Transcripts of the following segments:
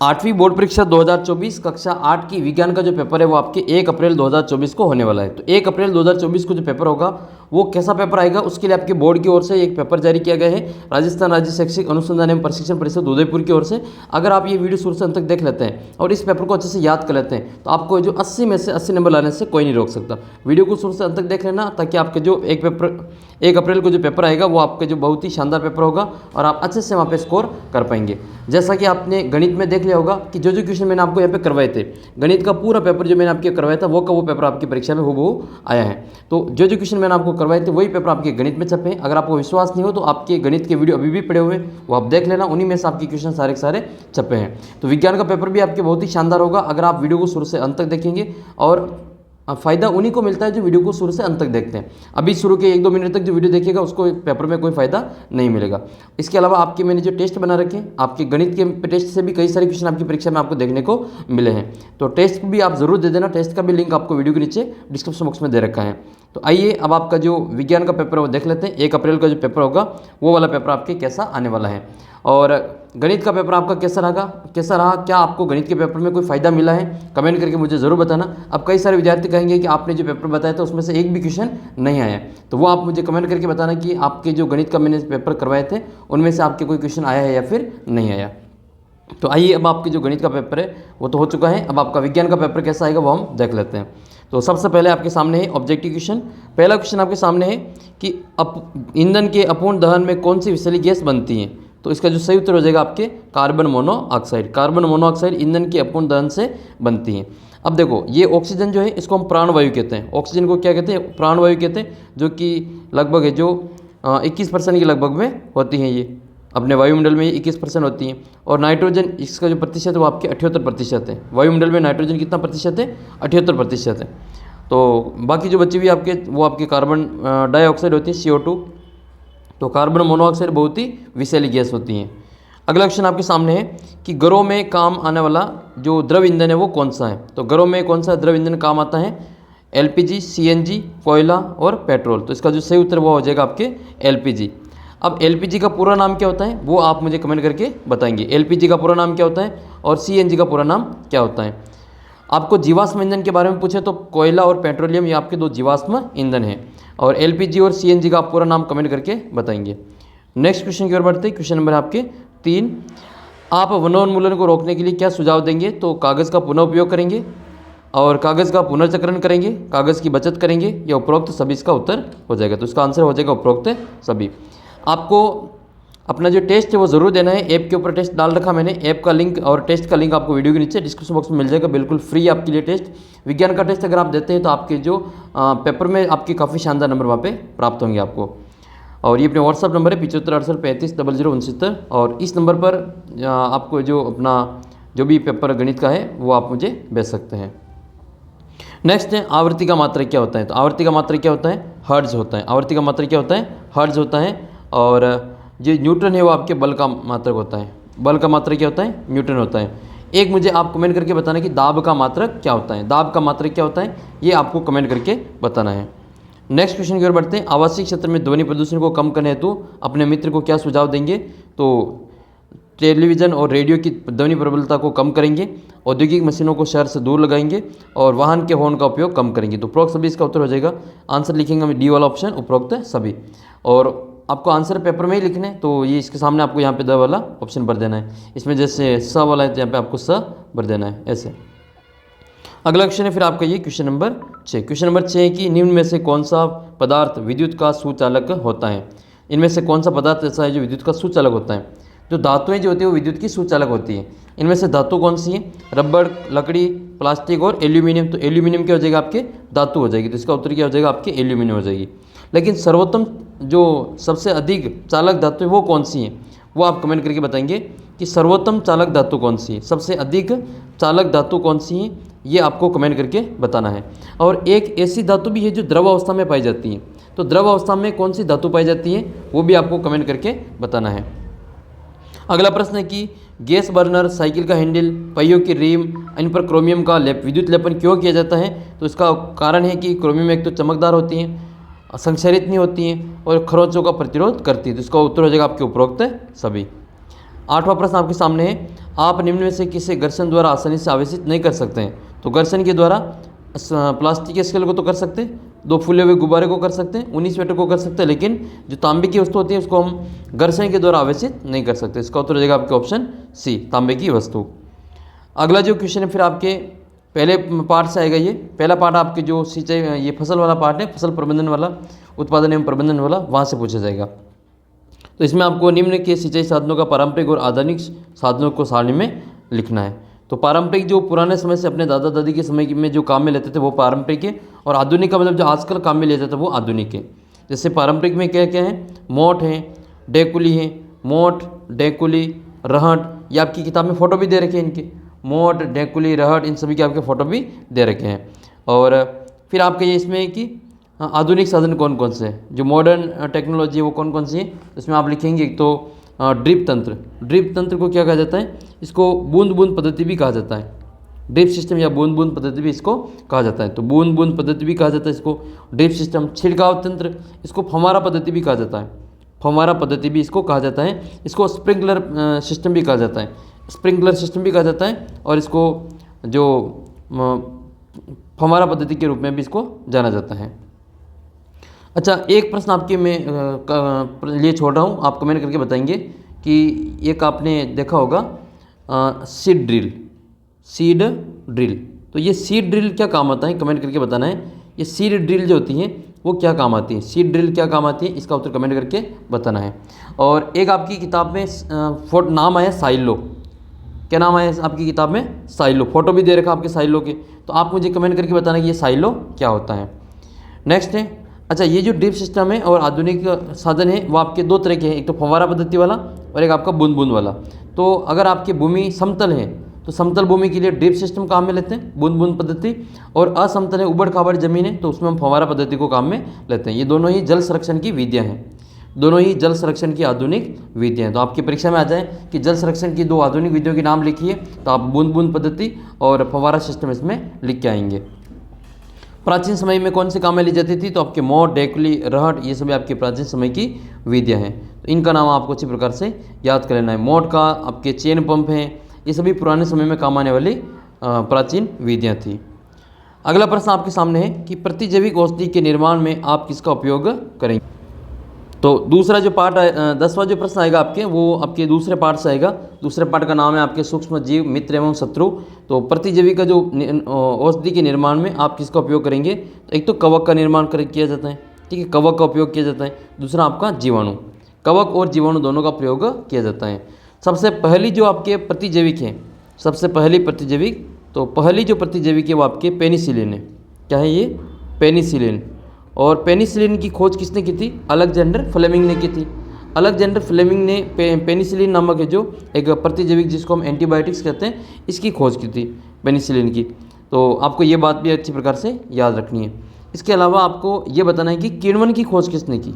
8वीं बोर्ड परीक्षा 2024 कक्षा 8 की विज्ञान का जो पेपर है वो आपके 1 अप्रैल 2024 को होने वाला है। तो 1 अप्रैल 2024 को जो पेपर होगा वो कैसा पेपर आएगा, उसके लिए आपके बोर्ड की ओर से एक पेपर जारी किया गया है राजस्थान राज्य शैक्षिक अनुसंधान एवं प्रशिक्षण परिषद उदयपुर की ओर से। अगर आप ये वीडियो शुरू से अंत तक देख लेते हैं और इस पेपर को अच्छे से याद कर लेते हैं तो आपको जो 80 में से 80 नंबर लाने से कोई नहीं रोक सकता। वीडियो को शुरू से अंत तक देख लेना ताकि आपके जो 1 अप्रैल को जो पेपर आएगा वो आपके जो बहुत ही शानदार पेपर होगा और आप अच्छे से वहाँ पे स्कोर कर पाएंगे। जैसा कि आपने गणित में देख लिया होगा कि जो क्वेश्चन मैंने आपको यहाँ पे करवाए थे, गणित का पूरा पेपर जो मैंने आपके करवाया था वो का वो पेपर आपकी परीक्षा में हूबहू आया है। तो जो क्वेश्चन मैंने आपको करवाए थे वही पेपर आपके गणित में छपे हैं। अगर आपको विश्वास नहीं हो तो आपके गणित के वीडियो अभी भी पड़े हुए वो आप देख लेना, उन्हीं में से आपके क्वेश्चन सारे के सारे छपे हैं। तो विज्ञान का पेपर भी आपके बहुत ही शानदार होगा अगर आप वीडियो को शुरू से अंत तक देखेंगे, और फ़ायदा उन्हीं को मिलता है जो वीडियो को शुरू से अंत तक देखते हैं। अभी शुरू के 1-2 मिनट तक जो वीडियो देखेगा उसको पेपर में कोई फ़ायदा नहीं मिलेगा। इसके अलावा आपके मैंने जो टेस्ट बना रखे हैं, आपके गणित के टेस्ट से भी कई सारे क्वेश्चन आपकी परीक्षा में आपको देखने को मिले हैं। तो टेस्ट भी आप ज़रूर दे देना, टेस्ट का भी लिंक आपको वीडियो के नीचे डिस्क्रिप्शन बॉक्स में दे रखा है। तो आइए अब आपका जो विज्ञान का पेपर है वो देख लेते हैं। 1 अप्रैल का जो पेपर होगा वो वाला पेपर आपके कैसा आने वाला है, और गणित का पेपर आपका कैसा रहा, क्या आपको गणित के पेपर में कोई फ़ायदा मिला है, कमेंट करके मुझे ज़रूर बताना। अब कई सारे विद्यार्थी कहेंगे कि आपने जो पेपर बताया था उसमें से एक भी क्वेश्चन नहीं आया, तो वो आप मुझे कमेंट करके बताना कि आपके जो गणित का मैंने पेपर करवाए थे उनमें से आपके कोई क्वेश्चन आया है या फिर नहीं आया। तो आइए अब आपके जो गणित का पेपर है वो तो हो चुका है, अब आपका विज्ञान का पेपर कैसा आएगा वो हम देख लेते हैं। तो सबसे पहले आपके सामने है ऑब्जेक्टिव क्वेश्चन। पहला क्वेश्चन आपके सामने है कि ईंधन के अपूर्ण दहन में कौन सी विषैली गैस बनती है। तो इसका जो सही उत्तर हो जाएगा आपके कार्बन मोनोऑक्साइड। कार्बन मोनोऑक्साइड ईंधन के अपूर्ण दहन से बनती है। अब देखो ये ऑक्सीजन जो है इसको हम प्राणवायु कहते हैं। ऑक्सीजन को क्या कहते हैं, प्राणवायु कहते हैं, जो कि लगभग है जो 21% के लगभग में होती हैं। ये अपने वायुमंडल में 21% होती हैं। और नाइट्रोजन इसका जो प्रतिशत है वो आपके 78% है। वायुमंडल में नाइट्रोजन कितना प्रतिशत है, 78% है। तो बाकी जो बची हुई आपके वो आपके कार्बन डाइऑक्साइड होती है, CO2। तो कार्बन मोनोऑक्साइड बहुत ही विषैली गैस होती हैं। अगला क्वेश्चन आपके सामने है कि घरों में काम आने वाला जो द्रव ईंधन है वो कौन सा है। तो घरों में कौन सा द्रव ईंधन काम आता है, LPG, CNG, कोयला और पेट्रोल। तो इसका जो सही उत्तर वो हो जाएगा आपके LPG। अब LPG का पूरा नाम क्या होता है वो आप मुझे कमेंट करके बताएंगे। LPG का पूरा नाम क्या होता है और CNG का पूरा नाम क्या होता है। आपको जीवाश्म ईंधन के बारे में पूछे तो कोयला और पेट्रोलियम ये आपके दो जीवाश्म ईंधन हैं, और LPG और CNG का आप पूरा नाम कमेंट करके बताएंगे। नेक्स्ट क्वेश्चन की ओर बढ़ते हैं। क्वेश्चन नंबर आपके 3, आप वनोन्मूलन को रोकने के लिए क्या सुझाव देंगे। तो कागज़ का पुनः उपयोग करेंगे और कागज़ का पुनर्चक्रण करेंगे, कागज़ की बचत करेंगे, या उपरोक्त सभी इसका उत्तर हो जाएगा। तो इसका आंसर हो जाएगा उपरोक्त सभी। आपको अपना जो टेस्ट है वो ज़रूर देना है। ऐप के ऊपर टेस्ट डाल रखा मैंने, ऐप का लिंक और टेस्ट का लिंक आपको वीडियो के नीचे डिस्क्रिप्शन बॉक्स में मिल जाएगा, बिल्कुल फ्री आपके लिए टेस्ट। विज्ञान का टेस्ट अगर आप देते हैं तो आपके जो पेपर में आपके काफ़ी शानदार नंबर वहाँ पे प्राप्त होंगे आपको। और ये अपने व्हाट्सअप नंबर है 7568350069, और इस नंबर पर आपको जो अपना जो भी पेपर गणित का है वो आप मुझे भेज सकते हैं। नेक्स्ट है आवर्ती का मात्रक क्या होता है। तो आवर्ती का मात्रक क्या होता है, हर्ट्ज होता है। आवर्ती का मात्रक क्या होता है, हर्ट्ज होता है। और जो न्यूटन है वो आपके बल का मात्रक होता है। बल का मात्रक क्या होता है, न्यूटन होता है। एक मुझे आप कमेंट करके बताना कि दाब का मात्रक क्या होता है। दाब का मात्रक क्या होता है ये आपको कमेंट करके बताना है। नेक्स्ट क्वेश्चन की ओर बढ़ते हैं। आवासीय क्षेत्र में ध्वनि प्रदूषण को कम करने हेतु अपने मित्र को क्या सुझाव देंगे। तो टेलीविज़न और रेडियो की ध्वनि प्रबलता को कम करेंगे, औद्योगिक मशीनों को शहर से दूर लगाएंगे, और वाहन के हॉर्न का उपयोग कम करेंगे। तो उपरोक्त सभी इसका उत्तर हो जाएगा। आंसर लिखेंगे हम डी वाला ऑप्शन, उपरोक्त सभी। और आपको आंसर पेपर में ही लिखना है, तो ये इसके सामने आपको यहाँ पे द वाला ऑप्शन भर देना है। इसमें जैसे स वाला है तो यहाँ पे आपको स भर देना है ऐसे। अगला क्वेश्चन है फिर आपका ये क्वेश्चन नंबर 6। क्वेश्चन नंबर 6 है कि निम्न में से कौन सा पदार्थ विद्युत का सुचालक होता है। इनमें से कौन सा पदार्थ ऐसा है जो विद्युत का सुचालक होता है। जो धातुएं जो होती है वो विद्युत की सुचालक होती है। इनमें से धातु कौन सी है, रबड़, लकड़ी, प्लास्टिक और एल्यूमिनियम। तो एल्यूमिनियम क्या हो जाएगा आपके, धातु हो जाएगी। तो इसका उत्तर क्या हो जाएगा आपके, एल्यूमिनियम हो जाएगी। लेकिन सर्वोत्तम जो सबसे अधिक चालक धातु है वो कौन सी है, वो आप कमेंट करके बताएंगे कि सर्वोत्तम चालक धातु कौन सी है, सबसे अधिक चालक धातु कौन सी है, ये आपको कमेंट करके बताना है। और एक ऐसी धातु भी है जो द्रव अवस्था में पाई जाती है। तो द्रव अवस्था में कौन सी धातु पाई जाती है वो भी आपको कमेंट करके बताना है। अगला प्रश्न है कि गैस बर्नर, साइकिल का हैंडल, पहियों की रिम, इन पर क्रोमियम का विद्युत लेपन क्यों किया जाता है। तो इसका कारण है कि क्रोमियम एक तो चमकदार होती हैं, संक्षरित नहीं होती हैं और खरोंचों का प्रतिरोध करती है। तो इसका उत्तर हो जाएगा आपके उपरोक्त सभी। 8वां प्रश्न आपके सामने है, आप निम्न में से किसे घर्षण द्वारा आसानी से आवेशित नहीं कर सकते हैं। तो घर्षण के द्वारा प्लास्टिक के स्केल को तो कर सकते हैं, 2 फूले हुए गुब्बारे को कर सकते हैं, 19 स्वेटर को कर सकते हैं, लेकिन जो तांबे की वस्तु होती है उसको हम घर्षण के द्वारा आवेशित नहीं कर सकते। इसका उत्तर हो जाएगा आपके ऑप्शन सी, तांबे की वस्तु। अगला जो क्वेश्चन है फिर आपके पहले पार्ट से आएगा। ये पहला पार्ट आपके जो सिंचाई, ये फसल वाला पार्ट है, फसल प्रबंधन वाला, उत्पादन एवं प्रबंधन वाला, वहाँ से पूछा जाएगा। तो इसमें आपको निम्न के सिंचाई साधनों का पारंपरिक और आधुनिक साधनों को सारणी में लिखना है। तो पारंपरिक जो पुराने समय से अपने दादा दादी के समय में जो काम में लेते थे वो पारंपरिक है, और आधुनिक का मतलब जो आजकल काम में लेते थे वो आधुनिक है। जैसे पारंपरिक में क्या क्या है, मोट है, डेकुली है, मोट, डेकुली, रहट, ये आपकी किताब में फ़ोटो भी दे रखे हैं इनके, मोट, डेकुली, रहट, इन सभी के आपके फ़ोटो भी दे रखे हैं। और फिर आपके ये इसमें है कि आधुनिक साधन कौन कौन से हैं, जो मॉडर्न टेक्नोलॉजी है वो कौन कौन सी है। इसमें आप लिखेंगे एक तो ड्रिप तंत्र। ड्रिप तंत्र को क्या कहा जाता है, इसको बूंद बूंद पद्धति भी कहा जाता है। ड्रिप सिस्टम या बूंद बूंद पद्धति भी इसको कहा जाता है। तो बूंद बूंद पद्धति भी कहा जाता है इसको, ड्रिप सिस्टम। छिड़काव तंत्र, इसको फव्वारा पद्धति भी कहा जाता है, फव्वारा पद्धति भी इसको कहा जाता है। इसको स्प्रिंकलर सिस्टम भी कहा जाता है, स्प्रिंकलर सिस्टम भी कहा जाता है, और इसको जो फव्वारा पद्धति के रूप में भी इसको जाना जाता है। अच्छा, एक प्रश्न आपके मैं लिए छोड़ रहा हूँ, आप कमेंट करके बताएंगे कि एक आपने देखा होगा सीड ड्रिल, सीड ड्रिल। तो ये सीड ड्रिल क्या काम आता है, कमेंट करके बताना है। ये सीड ड्रिल जो होती है वो क्या काम आती है, सीड ड्रिल क्या काम आती है, इसका उत्तर कमेंट करके बताना है। और एक आपकी किताब में नाम आया साइलो, क्या नाम आया आपकी किताब में, साइलो, फोटो भी दे रखा आपके साइलो के। तो आप मुझे कमेंट करके बताना कि ये साइलो क्या होता है। नेक्स्ट है, अच्छा, ये जो ड्रिप सिस्टम है और आधुनिक साधन है वो आपके 2 तरह के हैं, एक तो फव्वारा पद्धति वाला और एक आपका बूंद बूंद वाला। तो अगर आपकी भूमि समतल है तो समतल भूमि के लिए ड्रिप सिस्टम काम में लेते हैं, बूंद बूंद पद्धति, और असमतल है, उबड़ खाबड़ जमीन है, तो उसमें हम फव्वारा पद्धति को काम में लेते हैं। ये दोनों ही जल संरक्षण की विधियाँ हैं, दोनों ही जल संरक्षण की आधुनिक विधियाँ हैं। तो आपकी परीक्षा में आ जाए कि जल संरक्षण की 2 आधुनिक विधियों के नाम लिखिए, तो आप बूंद बूंद पद्धति और फव्वारा सिस्टम इसमें लिख के आएंगे। प्राचीन समय में कौन से काम में ली जाती थी, तो आपके मोट, डेकुली, रहट, ये सभी आपके प्राचीन समय की विधियाँ हैं। तो इनका नाम आपको अच्छी प्रकार से याद कर लेना है। मोट का आपके चेन पंप हैं, ये सभी पुराने समय में काम आने वाली प्राचीन विधियाँ थी। अगला प्रश्न आपके सामने है कि प्रतिजैविक औषधि के निर्माण में आप किसका उपयोग करेंगे। तो दूसरा जो पार्ट 10वां जो प्रश्न आएगा आपके, वो आपके दूसरे पार्ट से आएगा। दूसरे पार्ट का नाम है आपके सूक्ष्म जीव, मित्र एवं शत्रु। तो प्रतिजैविक का जो औषधि के निर्माण में आप किसका उपयोग करेंगे, तो एक तो कवक का निर्माण किया जाता है, ठीक है, कवक का उपयोग किया जाता है। दूसरा आपका जीवाणु, कवक और जीवाणु दोनों का प्रयोग किया जाता है। सबसे पहली जो आपके प्रतिजैविक है, सबसे पहली प्रतिजैविक, तो पहली जो प्रतिजैविक है वो आपके पेनिसिलिन है। क्या है ये, पेनिसिलिन। और पेनिसिलिन की खोज किसने की थी, अलेक्जेंडर फ्लेमिंग ने की थी। अलेक्जेंडर फ्लेमिंग ने पेनिसिलिन नामक है जो एक प्रतिजैविक, जिसको हम एंटीबायोटिक्स कहते हैं, इसकी खोज की थी, पेनिसिलिन की। तो आपको ये बात भी अच्छी प्रकार से याद रखनी है। इसके अलावा आपको ये बताना है कि किण्वन की खोज किसने की,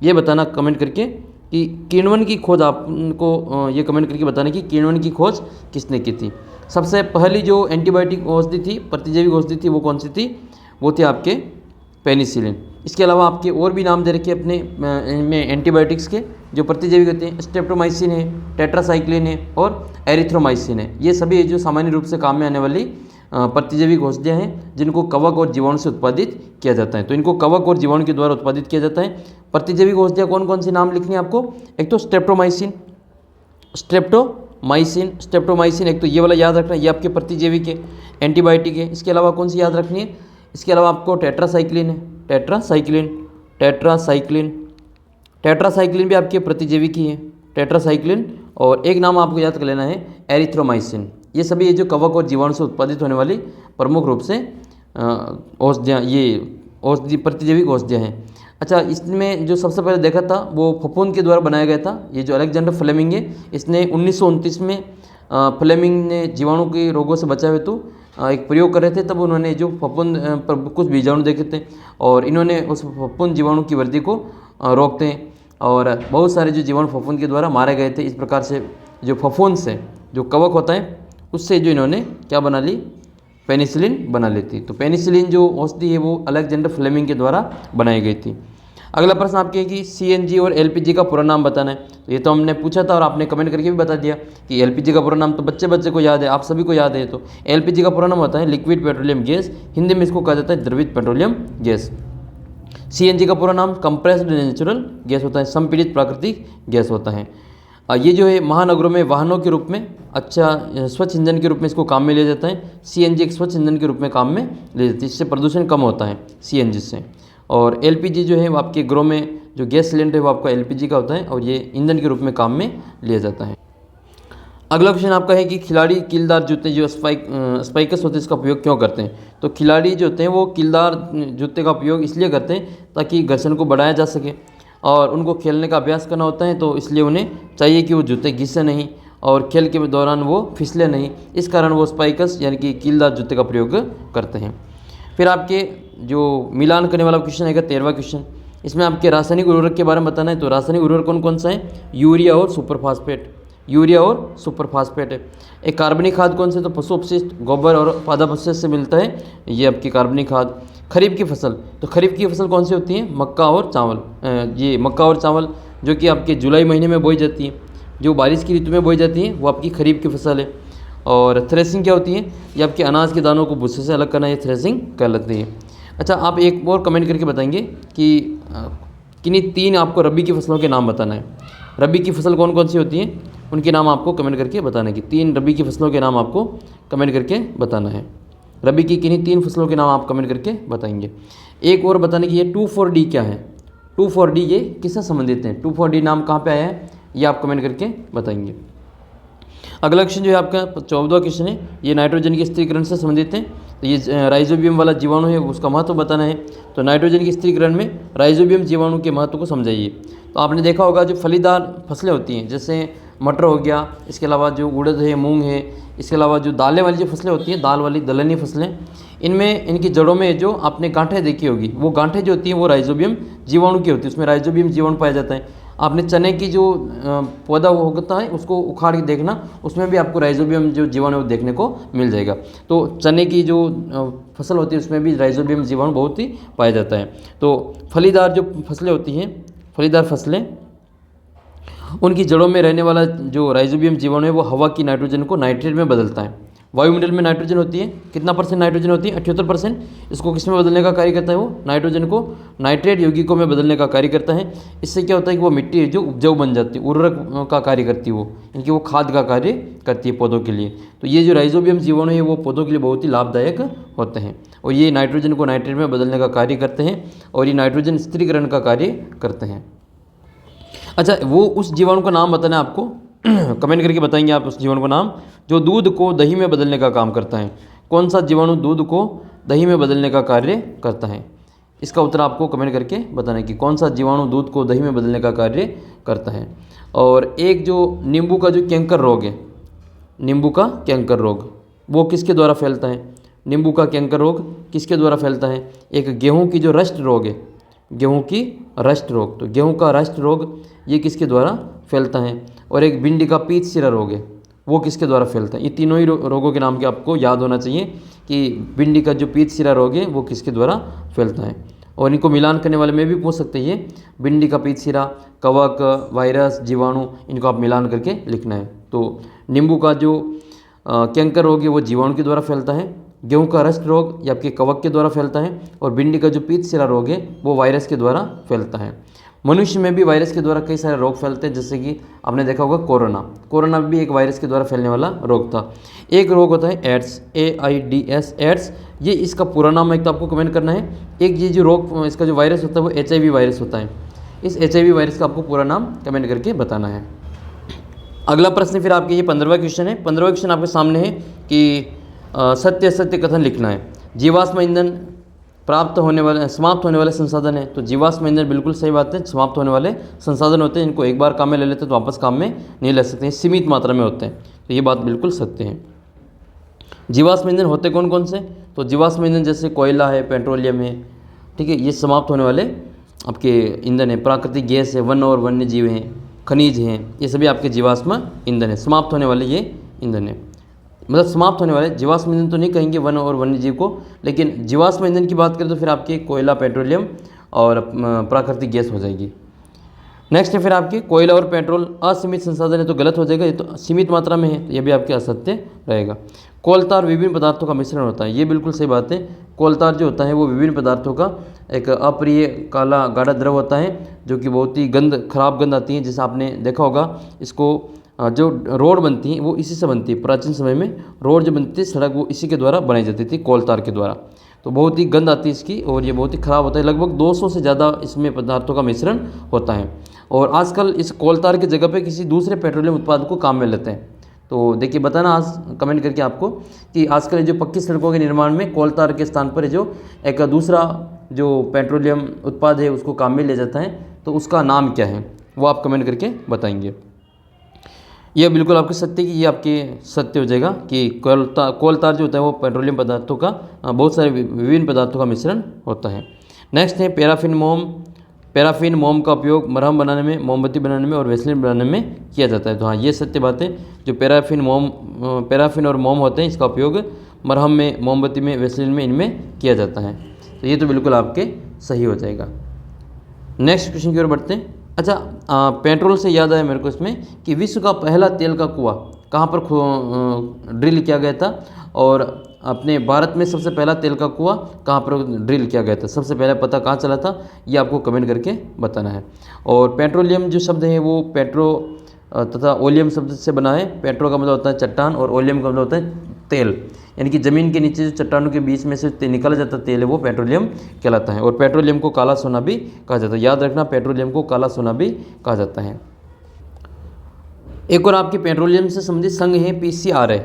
ये बताना कमेंट करके कि किण्वन की खोज, आपको ये कमेंट करके बताना कि किण्वन की खोज किसने की थी। सबसे पहली जो एंटीबायोटिक औषधि थी, प्रतिजैविक औषधि थी, वो कौन सी थी, वो थी आपके पेनिसिलिन। इसके अलावा आपके और भी नाम दे रखे अपने में एंटीबायोटिक्स के, जो प्रतिजैविक होते हैं, स्ट्रेप्टोमाइसिन है, टेट्रासाइक्लिन है और एरिथ्रोमाइसिन है। ये सभी जो सामान्य रूप से काम में आने वाली प्रतिजैविक औषधियाँ हैं, जिनको कवक और जीवाणु से उत्पादित किया जाता है। तो इनको कवक और जीवाणु के द्वारा उत्पादित किया जाता है। प्रतिजैविक औषधियाँ कौन कौन सी नाम लिखनी है आपको, एक तो स्ट्रेप्टोमाइसिन, स्ट्रेप्टोमाइसिन एक तो ये वाला याद रखना, ये आपके प्रतिजैविक है, एंटीबायोटिक है। इसके अलावा कौन सी याद रखनी है, इसके अलावा आपको टेट्रासाइक्लिन है, टेट्रासाइक्लिन भी आपके प्रतिजैविक ही है, टेट्रासाइक्लिन। और एक नाम आपको याद कर लेना है, एरिथ्रोमाइसिन। ये सभी ये जो कवक और जीवाणु से उत्पादित होने वाली प्रमुख रूप से औषधियाँ, ये औषधि प्रतिजैविक औषधियाँ हैं। अच्छा, इसमें जो सबसे पहले देखा था वो फफूंद के द्वारा बनाया गया था। ये जो अलेक्जेंडर फ्लेमिंग है, इसने 1929 में फ्लेमिंग ने जीवाणु के रोगों से बचावे हेतु एक प्रयोग कर रहे थे। तब उन्होंने जो फफूंद पर कुछ बीजाणु देखे थे और इन्होंने उस फफूंद जीवाणु की वृद्धि को रोकते हैं, और बहुत सारे जो जीवाणु फफूंद के द्वारा मारे गए थे। इस प्रकार से जो फफूंद से जो कवक होता है उससे जो इन्होंने क्या बना ली, पेनिसिलिन बना ली थी। तो पेनिसिलिन जो औषधि है वो अलेक्जेंडर फ्लेमिंग के द्वारा बनाई गई थी। अगला प्रश्न आपके है कि CNG और LPG का पूरा नाम बताना है। तो ये तो हमने पूछा था और आपने कमेंट करके भी बता दिया कि LPG का पूरा नाम तो बच्चे बच्चे को याद है, आप सभी को याद है। तो LPG का पूरा नाम होता है लिक्विड पेट्रोलियम गैस, हिंदी में इसको कहा जाता है द्रवित पेट्रोलियम गैस। CNG का पूरा नाम कंप्रेस्ड नेचुरल गैस होता है, संपीड़ित प्राकृतिक गैस होता है। ये जो है महानगरों में वाहनों के रूप में अच्छा स्वच्छ ईंधन के रूप में इसको काम में लिया जाता है। CNG एक स्वच्छ ईंधन के रूप में काम में ले जाती है, इससे प्रदूषण कम होता है CNG से। और LPG जो है वो आपके घरों में जो गैस सिलेंडर है वो आपका LPG का होता है और ये ईंधन के रूप में काम में लिया जाता है। अगला क्वेश्चन आपका है कि खिलाड़ी कीलदार जूते जो स्पाइकस होते हैं इसका उपयोग क्यों करते हैं। तो खिलाड़ी जो होते हैं वो कीलदार जूते का उपयोग इसलिए करते हैं ताकि घर्षण को बढ़ाया जा सके और उनको खेलने का अभ्यास करना होता है, तो इसलिए उन्हें चाहिए कि वो जूते घिसे नहीं और खेल के दौरान वो फिसले नहीं, इस कारण वो स्पाइकस यानी कि कीलदार जूते का प्रयोग करते हैं। फिर आपके जो मिलान करने वाला क्वेश्चन है 13वां क्वेश्चन, इसमें आपके रासायनिक उर्वरक के बारे में बताना है। तो रासायनिक उर्वरक कौन कौन सा है, यूरिया और सुपरफास्फेट। यूरिया और सुपरफास्फेट है। एक कार्बनिक खाद कौन से, तो पशु अपशिष्ट, गोबर और पादापशिष्ट से मिलता है, ये आपकी कार्बनिक खाद। खरीफ की फसल, तो खरीफ की फसल कौन सी होती है, मक्का और चावल। ये मक्का और चावल जो कि आपके जुलाई महीने में बोई जाती है, जो बारिश की ऋतु में बोई जाती है वो आपकी खरीफ की फसल है। और थ्रेसिंग क्या होती है, ये आपके अनाज के दानों को भूसे से अलग करना, ये थ्रेसिंग कहलाती है। अच्छा, आप एक और कमेंट करके बताएंगे कि किन्हीं 3 आपको रबी की फसलों के नाम बताना है। रबी की फसल कौन कौन सी होती है उनके नाम आपको कमेंट करके बताना है कि 3 रबी की फसलों के नाम आपको कमेंट करके बताना है। रबी की किन्हीं 3 फसलों के नाम आप कमेंट करके बताएंगे। एक और बताने कि ये 2,4-D क्या है, 2,4-D ये किससे संबंधित है, 2,4-D नाम कहाँ पे आया है, ये आप कमेंट करके बताएंगे। अगला क्वेश्चन जो है आपका 14वां क्वेश्चन है, ये नाइट्रोजन के स्थिरीकरण से संबंधित है। तो ये राइजोबियम वाला जीवाणु है उसका महत्व बताना है। तो नाइट्रोजन के स्थिरीकरण में राइजोबियम जीवाणु के महत्व को समझाइए। तो आपने देखा होगा जो फलीदार फसलें होती हैं जैसे मटर हो गया, इसके अलावा जो उड़द है, मूंग है, इसके अलावा जो दालें वाली जो फसलें होती हैं, दाल वाली दलहनी फसलें, इनमें इनकी जड़ों में जो आपने गांठें देखी होगी, वो गांठें जो होती हैं वो राइजोबियम जीवाणु की होती है, उसमें राइजोबियम जीवाणु पाया जाता है। आपने चने की जो पौधा होता है उसको उखाड़ के देखना, उसमें भी आपको राइजोबियम जो जीवाणु देखने को मिल जाएगा। तो चने की जो फसल होती है उसमें भी राइजोबियम जीवाणु बहुत ही पाया जाता है। तो फलीदार जो फसलें होती हैं, फलीदार फसलें, उनकी जड़ों में रहने वाला जो राइजोबियम जीवाणु है वो हवा की नाइट्रोजन को नाइट्रेट में बदलता है। वायुमंडल में नाइट्रोजन होती है, कितना % नाइट्रोजन होती है, 78%। इसको किस में बदलने का कार्य करता है, वो नाइट्रोजन को नाइट्रेट यौगिकों में बदलने का कार्य करता है। इससे क्या होता है कि वो मिट्टी जो उपजाऊ बन जाती है, उर्वरक का कार्य करती है, वो इनकी वो खाद का कार्य करती है पौधों के लिए। तो ये जो राइजोबियम जीवाणु है वो पौधों के लिए बहुत ही लाभदायक होते हैं और ये नाइट्रोजन को नाइट्रेट में बदलने का कार्य करते हैं और ये नाइट्रोजन स्थिरीकरण का कार्य करते हैं। अच्छा, वो उस जीवाणु का नाम बताना है आपको, कमेंट करके बताएंगे आप उस जीवाणु का नाम जो दूध को दही में बदलने का काम करता है। कौन सा जीवाणु दूध को दही में बदलने का कार्य करता है, इसका उत्तर आपको कमेंट करके बताना है कि कौन सा जीवाणु दूध को दही में बदलने का कार्य करता है। और एक जो नींबू का जो कैंकर रोग है, नींबू का कैंकर रोग वो किसके द्वारा फैलता है, नींबू का कैंकर रोग किसके द्वारा फैलता है। एक गेहूँ की जो रस्ट रोग है, गेहूँ की रस्ट रोग, तो गेहूँ का रस्ट रोग ये किसके द्वारा फैलता है। और एक भिंडी का पीत सिरा रोग है, वो किसके द्वारा फैलता है। ये तीनों ही रोगों के नाम के आपको याद होना चाहिए कि भिंडी का जो पीत सिरा रोग है वो किसके द्वारा फैलता है। और इनको मिलान करने वाले में भी पूछ सकते हैं, भिंडी का पीत सिरा, कवक, वायरस, जीवाणु, इनको आप मिलान करके लिखना है। तो नींबू का जो कैंकर रोग है वो जीवाणु के द्वारा फैलता है, गेहूं का रस्ट रोग या आपके कवक के द्वारा फैलता है, और भिंडी का जो पीत सिरा रोग है वो वायरस के द्वारा फैलता है। मनुष्य में भी वायरस के द्वारा कई सारे रोग फैलते हैं, जैसे कि आपने देखा होगा कोरोना भी एक वायरस के द्वारा फैलने वाला रोग था। एक रोग होता है एड्स, AIDS, एड्स, ये इसका पूरा नाम एक तो आपको कमेंट करना है। एक ये जो रोग, इसका जो वायरस होता है वो HIV वायरस होता है। इस HIV वायरस का आपको पूरा नाम कमेंट करके बताना है। अगला प्रश्न फिर आपके ये 15वां क्वेश्चन है। 15वां क्वेश्चन आपके सामने है कि सत्य असत्य कथन लिखना है। जीवाश्म ईंधन समाप्त होने वाले संसाधन है, तो जीवाश्म ईंधन बिल्कुल सही बात है, समाप्त होने वाले संसाधन होते हैं, इनको एक बार काम में ले लेते हैं तो वापस काम में नहीं ले सकते हैं, सीमित मात्रा में होते हैं, तो ये बात बिल्कुल सत्य है। जीवाश्म ईंधन होते कौन कौन से, तो जीवाश्म ईंधन जैसे कोयला है, पेट्रोलियम है, ठीक है, ये समाप्त होने वाले आपके ईंधन है। प्राकृतिक गैस है, वन और वन्य जीव हैं, खनिज हैं, ये सभी आपके जीवाश्म ईंधन है, समाप्त होने वाले ये ईंधन है। मतलब समाप्त होने वाले जीवाश्म ईंधन तो नहीं कहेंगे वन और वन्य जीव को, लेकिन जीवाश्म ईंधन की बात करें तो फिर आपके कोयला, पेट्रोलियम और प्राकृतिक गैस हो जाएगी। नेक्स्ट है फिर आपके कोयला और पेट्रोल असीमित संसाधन है तो गलत हो जाएगा, ये तो सीमित मात्रा में है तो ये भी आपके असत्य रहेगा। कोलतार विभिन्न पदार्थों का मिश्रण होता है, ये बिल्कुल सही बात है। कोलतार जो होता है वो विभिन्न पदार्थों का एक अप्रिय काला गाढ़ा द्रव होता है जो कि बहुत ही खराब गंध आती है। जैसे आपने देखा होगा इसको जो रोड बनती है वो इसी से बनती है। प्राचीन समय में रोड जो बनती थी सड़क वो इसी के द्वारा बनाई जाती थी, कोलतार के द्वारा। तो बहुत ही गंध आती है इसकी और ये बहुत ही ख़राब होता है। लगभग 200 से ज़्यादा इसमें पदार्थों का मिश्रण होता है और आजकल इस कोलतार की जगह पे किसी दूसरे पेट्रोलियम उत्पाद को काम में लेते हैं। तो देखिए बताना आज कमेंट करके आपको कि आजकल जो पक्की सड़कों के निर्माण में कोलतार के स्थान पर जो एक दूसरा जो पेट्रोलियम उत्पाद है उसको काम में ले जाता है तो उसका नाम क्या है वो आप कमेंट करके बताएंगे। यह बिल्कुल आपके सत्य की ये आपके सत्य हो जाएगा कि कोलतार जो होता है वो पेट्रोलियम पदार्थों का बहुत सारे विभिन्न पदार्थों का मिश्रण होता है। नेक्स्ट है पैराफिन मोम। पैराफिन मोम का उपयोग मरहम बनाने में, मोमबत्ती बनाने में और वैसलीन बनाने में किया जाता है। तो हाँ ये सत्य बात है, जो पैराफिन और मोम होते हैं इसका उपयोग मरहम में, मोमबत्ती में, वैसलीन में इनमें किया जाता है। तो ये तो बिल्कुल आपके सही हो जाएगा। नेक्स्ट क्वेश्चन की ओर बढ़ते हैं। अच्छा पेट्रोल से याद आया मेरे को इसमें कि विश्व का पहला तेल का कुआं कहाँ पर ड्रिल किया गया था और अपने भारत में सबसे पहला तेल का कुआं कहाँ पर ड्रिल किया गया था, सबसे पहले पता कहाँ चला था, ये आपको कमेंट करके बताना है। और पेट्रोलियम जो शब्द है वो पेट्रो तथा ओलियम शब्द से बना है। पेट्रो का मतलब होता है चट्टान और ओलियम का मतलब होता है तेल, यानी कि ज़मीन के नीचे जो चट्टानों के बीच में से निकला जाता तेल है वो पेट्रोलियम कहलाता है। और पेट्रोलियम को काला सोना भी कहा जाता है, याद रखना पेट्रोलियम को काला सोना भी कहा जाता है। एक और आपकी पेट्रोलियम से संबंधित संघ है PCRA,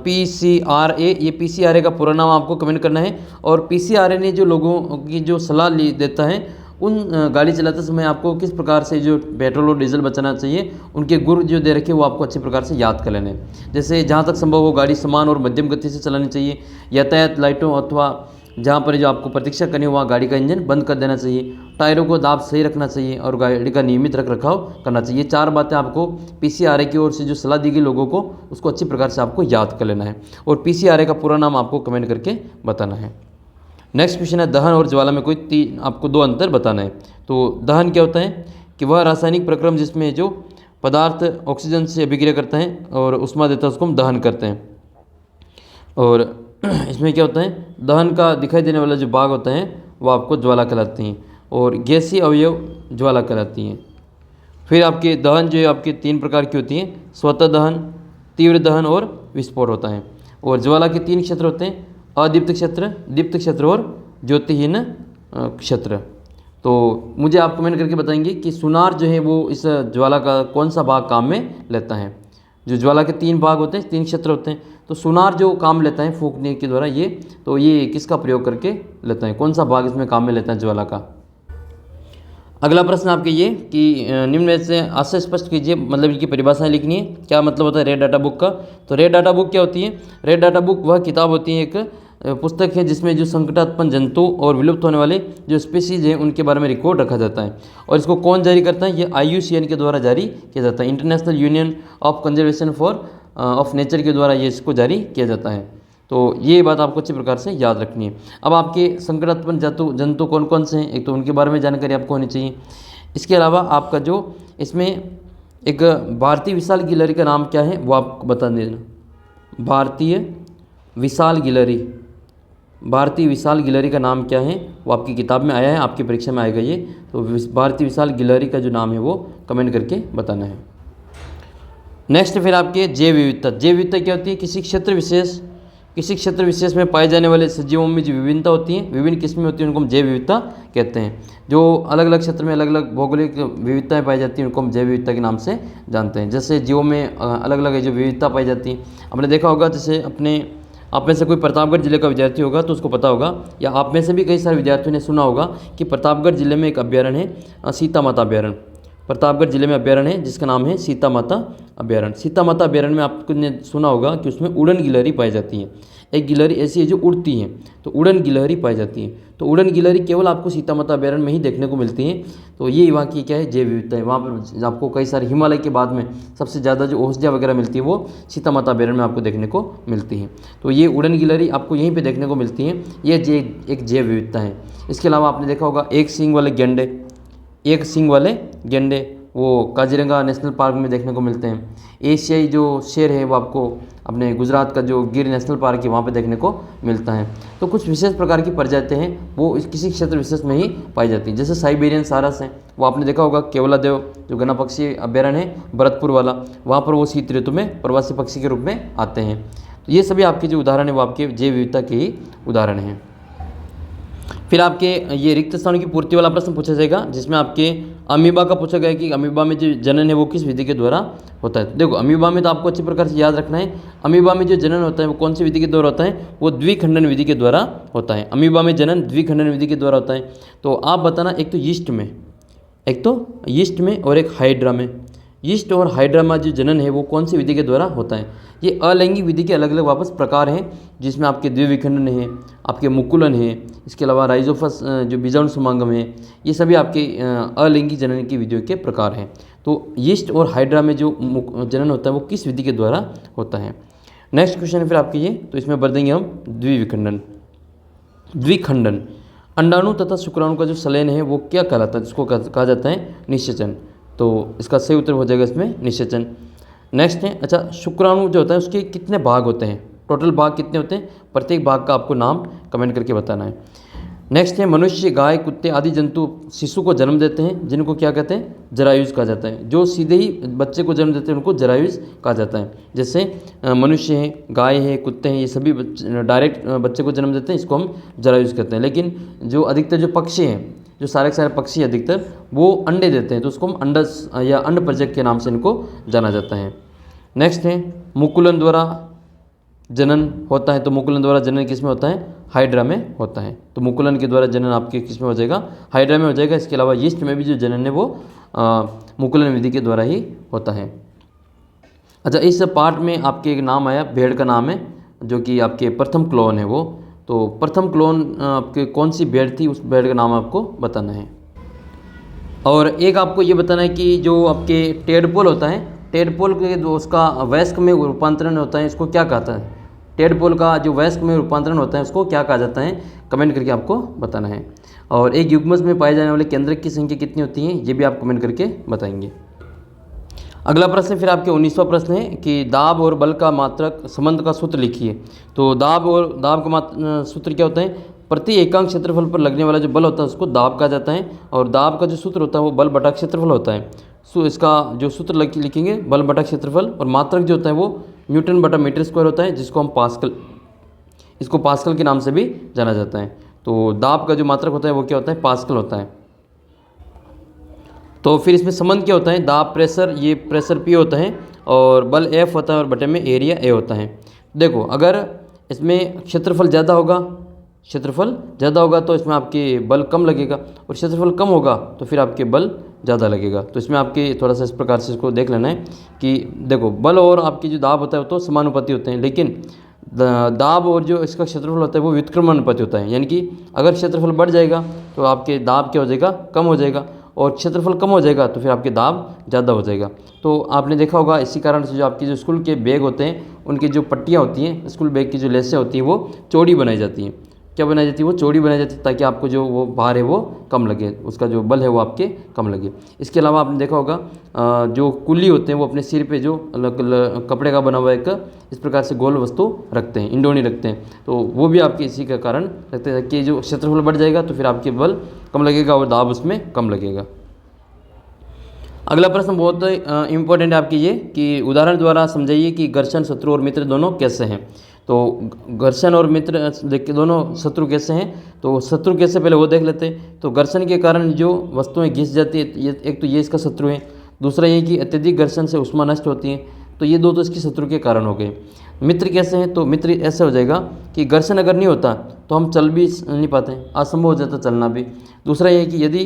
PCRA, ये PCRA का पूरा नाम आपको कमेंट करना है। और PCRA ने जो लोगों की जो सलाह देता है उन गाड़ी चलाते समय आपको किस प्रकार से जो पेट्रोल और डीजल बचाना चाहिए, उनके गुर जो दे रखे वो आपको अच्छे प्रकार से याद कर लेने हैं। जैसे जहाँ तक संभव हो गाड़ी समान और मध्यम गति से चलानी चाहिए, यातायात लाइटों अथवा जहाँ पर जो आपको प्रतीक्षा करनी हो वहाँ गाड़ी का इंजन बंद कर देना चाहिए, टायरों को दाब सही रखना चाहिए और गाड़ी का नियमित रख रखाव करना चाहिए। ये 4 बातें आपको PCRA की ओर से जो सलाह दी गई लोगों को उसको अच्छी प्रकार से आपको याद कर लेना है और PCRA का पूरा नाम आपको कमेंट करके बताना है। नेक्स्ट क्वेश्चन है दहन और ज्वाला में कोई आपको 2 अंतर बताना है। तो दहन क्या होता है कि वह रासायनिक प्रक्रम जिसमें जो पदार्थ ऑक्सीजन से अभिक्रिया करता है और उष्मा देता है उसको हम दहन करते हैं। और इसमें क्या होता है, दहन का दिखाई देने वाला जो भाग होता है वो आपको ज्वाला कहलाती हैं और गैसीय अवयव ज्वाला कहलाती हैं। फिर आपके दहन जो है आपके 3 प्रकार की होती हैं, स्वतः दहन, तीव्र दहन और विस्फोट होता है। और ज्वाला के 3 क्षेत्र होते हैं, अदीप्त क्षेत्र, दीप्त क्षेत्र और ज्योतिहीन क्षेत्र। तो मुझे आप कमेंट करके बताएंगे कि सुनार जो है वो इस ज्वाला का कौन सा भाग काम में लेता है। जो ज्वाला के 3 भाग होते हैं, 3 क्षेत्र होते हैं, तो सुनार जो काम लेता है फूंकने के द्वारा ये, तो ये किसका प्रयोग करके लेता है, कौन सा भाग इसमें काम में लेता है ज्वाला का। अगला प्रश्न आपके ये कि निम्न में से आशय स्पष्ट कीजिए, मतलब इनकी परिभाषाएं लिखनी है। क्या मतलब होता है रेड डाटा बुक का। तो रेड डाटा बुक क्या होती है, रेड डाटा बुक वह किताब होती है, एक पुस्तक है जिसमें जो संकटात्मक जंतु और विलुप्त होने वाले जो स्पीसीज हैं उनके बारे में रिकॉर्ड रखा जाता है। और इसको कौन जारी करता है, ये IUCN के द्वारा जारी किया जाता है, international union of conservation for of nature के द्वारा ये इसको जारी किया जाता है। तो ये बात आपको अच्छी प्रकार से याद रखनी है। अब आपके संकटात्मक जंतु कौन कौन से हैं, एक तो उनके बारे में जानकारी आपको होनी चाहिए। इसके अलावा आपका जो इसमें एक भारतीय विशाल गिलहरी का नाम क्या है वो आपको बता देना। भारतीय विशाल गिलहरी का नाम क्या है वो आपकी किताब में आया है, आपकी परीक्षा में आएगा ये। तो भारतीय विशाल गिलहरी का जो नाम है वो कमेंट करके बताना है। नेक्स्ट फिर आपके जैव विविधता। जैव विविधता क्या होती है, किसी क्षेत्र विशेष में पाए जाने वाले सजीवों में जो विभिन्नता होती है, विभिन्न किस्में होती हैं, उनको हम जैव विविधता कहते हैं। जो अलग अलग क्षेत्र में अलग अलग भौगोलिक विविधताएं पाई जाती हैं उनको हम जैव विविधता के नाम से जानते हैं। जैसे जीवों में अलग अलग जो विविधता पाई जाती है, आपने देखा होगा, जैसे आप में से कोई प्रतापगढ़ जिले का विद्यार्थी होगा तो उसको पता होगा, या आप में से भी कई सारे विद्यार्थियों ने सुना होगा कि प्रतापगढ़ जिले में एक अभ्यारण्य है सीता माता अभ्यारण्य। प्रतापगढ़ जिले में अभ्यारण्य है जिसका नाम है सीता माता अभ्यारण्य। सीता माता अभ्यारण्य में आपने सुना होगा कि उसमें उड़न गिलहरी पाई जाती है। एक गिलहरी ऐसी है जो उड़ती है, तो उड़न गिलहरी पाई जाती है। तो उड़न गिलहरी केवल आपको सीता माता अभ्यारण्य में ही देखने को मिलती है। तो ये वहाँ की क्या है, जैव विविधता है। वहाँ पर आपको कई सारे हिमालय के बाद में सबसे ज़्यादा जो औषधियाँ वगैरह मिलती है वो सीता माता अभ्यारण्य में आपको देखने को मिलती है। तो ये उड़न गिलहरी आपको यहीं पर देखने को मिलती है। ये एक जैव विविधता है। इसके अलावा आपने देखा होगा एक सींग वाले गेंडे वो काजीरंगा नेशनल पार्क में देखने को मिलते हैं। एशियाई जो शेर है वो आपको अपने गुजरात का जो गिर नेशनल पार्क है वहाँ पे देखने को मिलता है। तो कुछ विशेष प्रकार की प्रजातियाँ हैं वो किसी क्षेत्र विशेष में ही पाई जाती हैं। जैसे साइबेरियन सारस है, वो आपने देखा होगा केवलादेव जो गना पक्षी अभ्यारण्य है भरतपुर वाला, वहाँ पर वो शीत ऋतु में प्रवासी पक्षी के रूप में आते हैं। तो ये सभी आपके जो उदाहरण है वो आपके जैव विविधता के ही उदाहरण हैं। फिर आपके ये रिक्त स्थानों की पूर्ति वाला प्रश्न पूछा जाएगा जिसमें आपके अमीबा का पूछा गया कि अमीबा में जो जनन है वो किस विधि के द्वारा होता है। देखो अमीबा में तो आपको अच्छी प्रकार से याद रखना है, अमीबा में जो जनन होता है वो कौन सी विधि के द्वारा होता है, वो द्विखंडन विधि के द्वारा होता है। अमीबा में जनन द्विखंडन विधि के द्वारा होता है। तो आप बताना, एक तो यीस्ट में और एक हाइड्रा में। यीस्ट और हाइड्रा में जो जनन है वो कौन सी विधि के द्वारा होता है। ये अलैंगिक विधि के अलग अलग वापस प्रकार हैं जिसमें आपके द्विविखंडन है, आपके मुकुलन है, इसके अलावा राइजोफस जो बीजाणु समागम है, ये सभी आपके अलैंगिक जनन की विधियों के प्रकार हैं। तो यीस्ट और हाइड्रा में जो जनन होता है वो किस विधि के द्वारा होता है। नेक्स्ट क्वेश्चन है फिर आपके ये, तो इसमें भर देंगे हम द्विखंडन। अंडाणु तथा शुक्राणु का जो सलयन है वो क्या कहलाता है, जिसको कहा जाता है निषेचन। तो इसका सही उत्तर हो जाएगा इसमें निषेचन। नेक्स्ट है, अच्छा शुक्राणु जो होता है उसके कितने भाग होते हैं, टोटल भाग कितने होते हैं, प्रत्येक भाग का आपको नाम कमेंट करके बताना है। नेक्स्ट है, मनुष्य गाय कुत्ते आदि जंतु शिशु को जन्म देते हैं जिनको क्या कहते हैं, जरायुज कहा जाता है। जो सीधे ही बच्चे को जन्म देते हैं उनको जरायुज कहा जाता है। जैसे मनुष्य हैं, गाय है, कुत्ते हैं, ये सभी डायरेक्ट बच्चे को जन्म देते हैं, इसको हम जरायुज कहते हैं। लेकिन जो अधिकतर जो पक्षी हैं, जो सारे के सारे पक्षी अधिकतर वो अंडे देते हैं, तो उसको हम अंडस या अंड प्रजक के नाम से इनको जाना जाता है। नेक्स्ट है, मुकुलन द्वारा जनन होता है। तो मुकुलन द्वारा जनन किस में होता है, हाइड्रा में होता है। तो मुकुलन के द्वारा जनन आपके किस में हो जाएगा, हाइड्रा में हो जाएगा। इसके अलावा यीस्ट में भी जो जनन है वो मुकुलन विधि के द्वारा ही होता है। अच्छा, इस पार्ट में आपके एक नाम आया, भेड़ का नाम है जो कि आपके प्रथम क्लोन है वो। तो प्रथम क्लोन आपके कौन सी भेड़ थी, उस भेड़ का नाम आपको बताना है। और एक आपको ये बताना है कि जो आपके टेडपोल होता है, टेडपोल के जो उसका वयस्क में रूपांतरण होता है, इसको क्या कहता है। टेडपोल का जो वयस्क में रूपांतरण होता है उसको क्या कहा जाता है, कमेंट करके आपको बताना है। और एक युग्मज में पाए जाने वाले केंद्रक की संख्या कितनी होती है, ये भी आप कमेंट करके बताएंगे। अगला प्रश्न फिर आपके 19वां प्रश्न है कि दाब और बल का मात्रक संबंध का सूत्र लिखिए। तो दाब का सूत्र क्या होता है, प्रति एकांक क्षेत्रफल पर लगने वाला जो बल होता है उसको दाब कहा जाता है। और दाब का जो सूत्र होता है वो बल बटा क्षेत्रफल होता है। इसका जो सूत्र लिखेंगे बल बटा क्षेत्रफल, और मात्रक जो होता है वो न्यूटन बटा मीटर स्क्वायर होता है, जिसको हम पास्कल के नाम से भी जाना जाता है। तो दाब का जो मात्रक होता है वो क्या होता है, पास्कल होता है। तो फिर इसमें संबंध क्या होता है, दाब प्रेशर, ये प्रेशर P होता है और बल F होता है और बटे में एरिया A होता है। देखो अगर इसमें क्षेत्रफल ज़्यादा होगा तो इसमें आपके बल कम लगेगा, और क्षेत्रफल कम होगा तो फिर आपके बल ज़्यादा लगेगा। तो इसमें आपके थोड़ा सा इस प्रकार से इसको देख लेना है कि देखो बल और आपकी जो दाब होता है वो तो समानुपाती होते हैं, लेकिन दाब और जो इसका क्षेत्रफल होता है वो व्युत्क्रमानुपाती होता है। यानी कि अगर क्षेत्रफल बढ़ जाएगा तो आपके दाब क्या हो जाएगा, कम हो जाएगा, और क्षेत्रफल कम हो जाएगा तो फिर आपके दाब ज़्यादा हो जाएगा। तो आपने देखा होगा इसी कारण से जो आपके जो स्कूल के बैग होते हैं उनकी जो पट्टियाँ होती हैं, स्कूल बैग की जो लेसें होती हैं वो चौड़ी बनाई जाती हैं। क्या बनाई जाती है, वो चौड़ी बनाई जाती है ताकि आपको जो वो भार है वो कम लगे, उसका जो बल है वो आपके कम लगे। इसके अलावा आपने देखा होगा जो कुल्ली होते हैं वो अपने सिर पे जो कपड़े का बना हुआ एक इस प्रकार से गोल वस्तु रखते हैं, इंडोनी रखते हैं। तो वो भी आपके इसी का कारण रखते हैं कि जो क्षेत्रफल बढ़ जाएगा तो फिर आपके बल कम लगेगा और दाब उसमें कम लगेगा। अगला प्रश्न बहुत इंपॉर्टेंट है आपकी ये कि उदाहरण द्वारा समझाइए कि घर्षण, शत्रु और मित्र दोनों कैसे हैं। तो घर्षण और मित्र देख के दोनों शत्रु कैसे हैं, तो शत्रु कैसे पहले वो देख लेते हैं। तो घर्षण के कारण जो वस्तुएं घिस जाती है, एक तो ये इसका शत्रु है, दूसरा ये कि अत्यधिक घर्षण से उष्मा नष्ट होती है, तो ये दो तो इसके शत्रु के कारण हो गए। मित्र कैसे हैं, तो मित्र ऐसे हो जाएगा कि घर्षण अगर नहीं होता तो हम चल भी नहीं पाते, असंभव हो जाता चलना भी। दूसरा ये कि यदि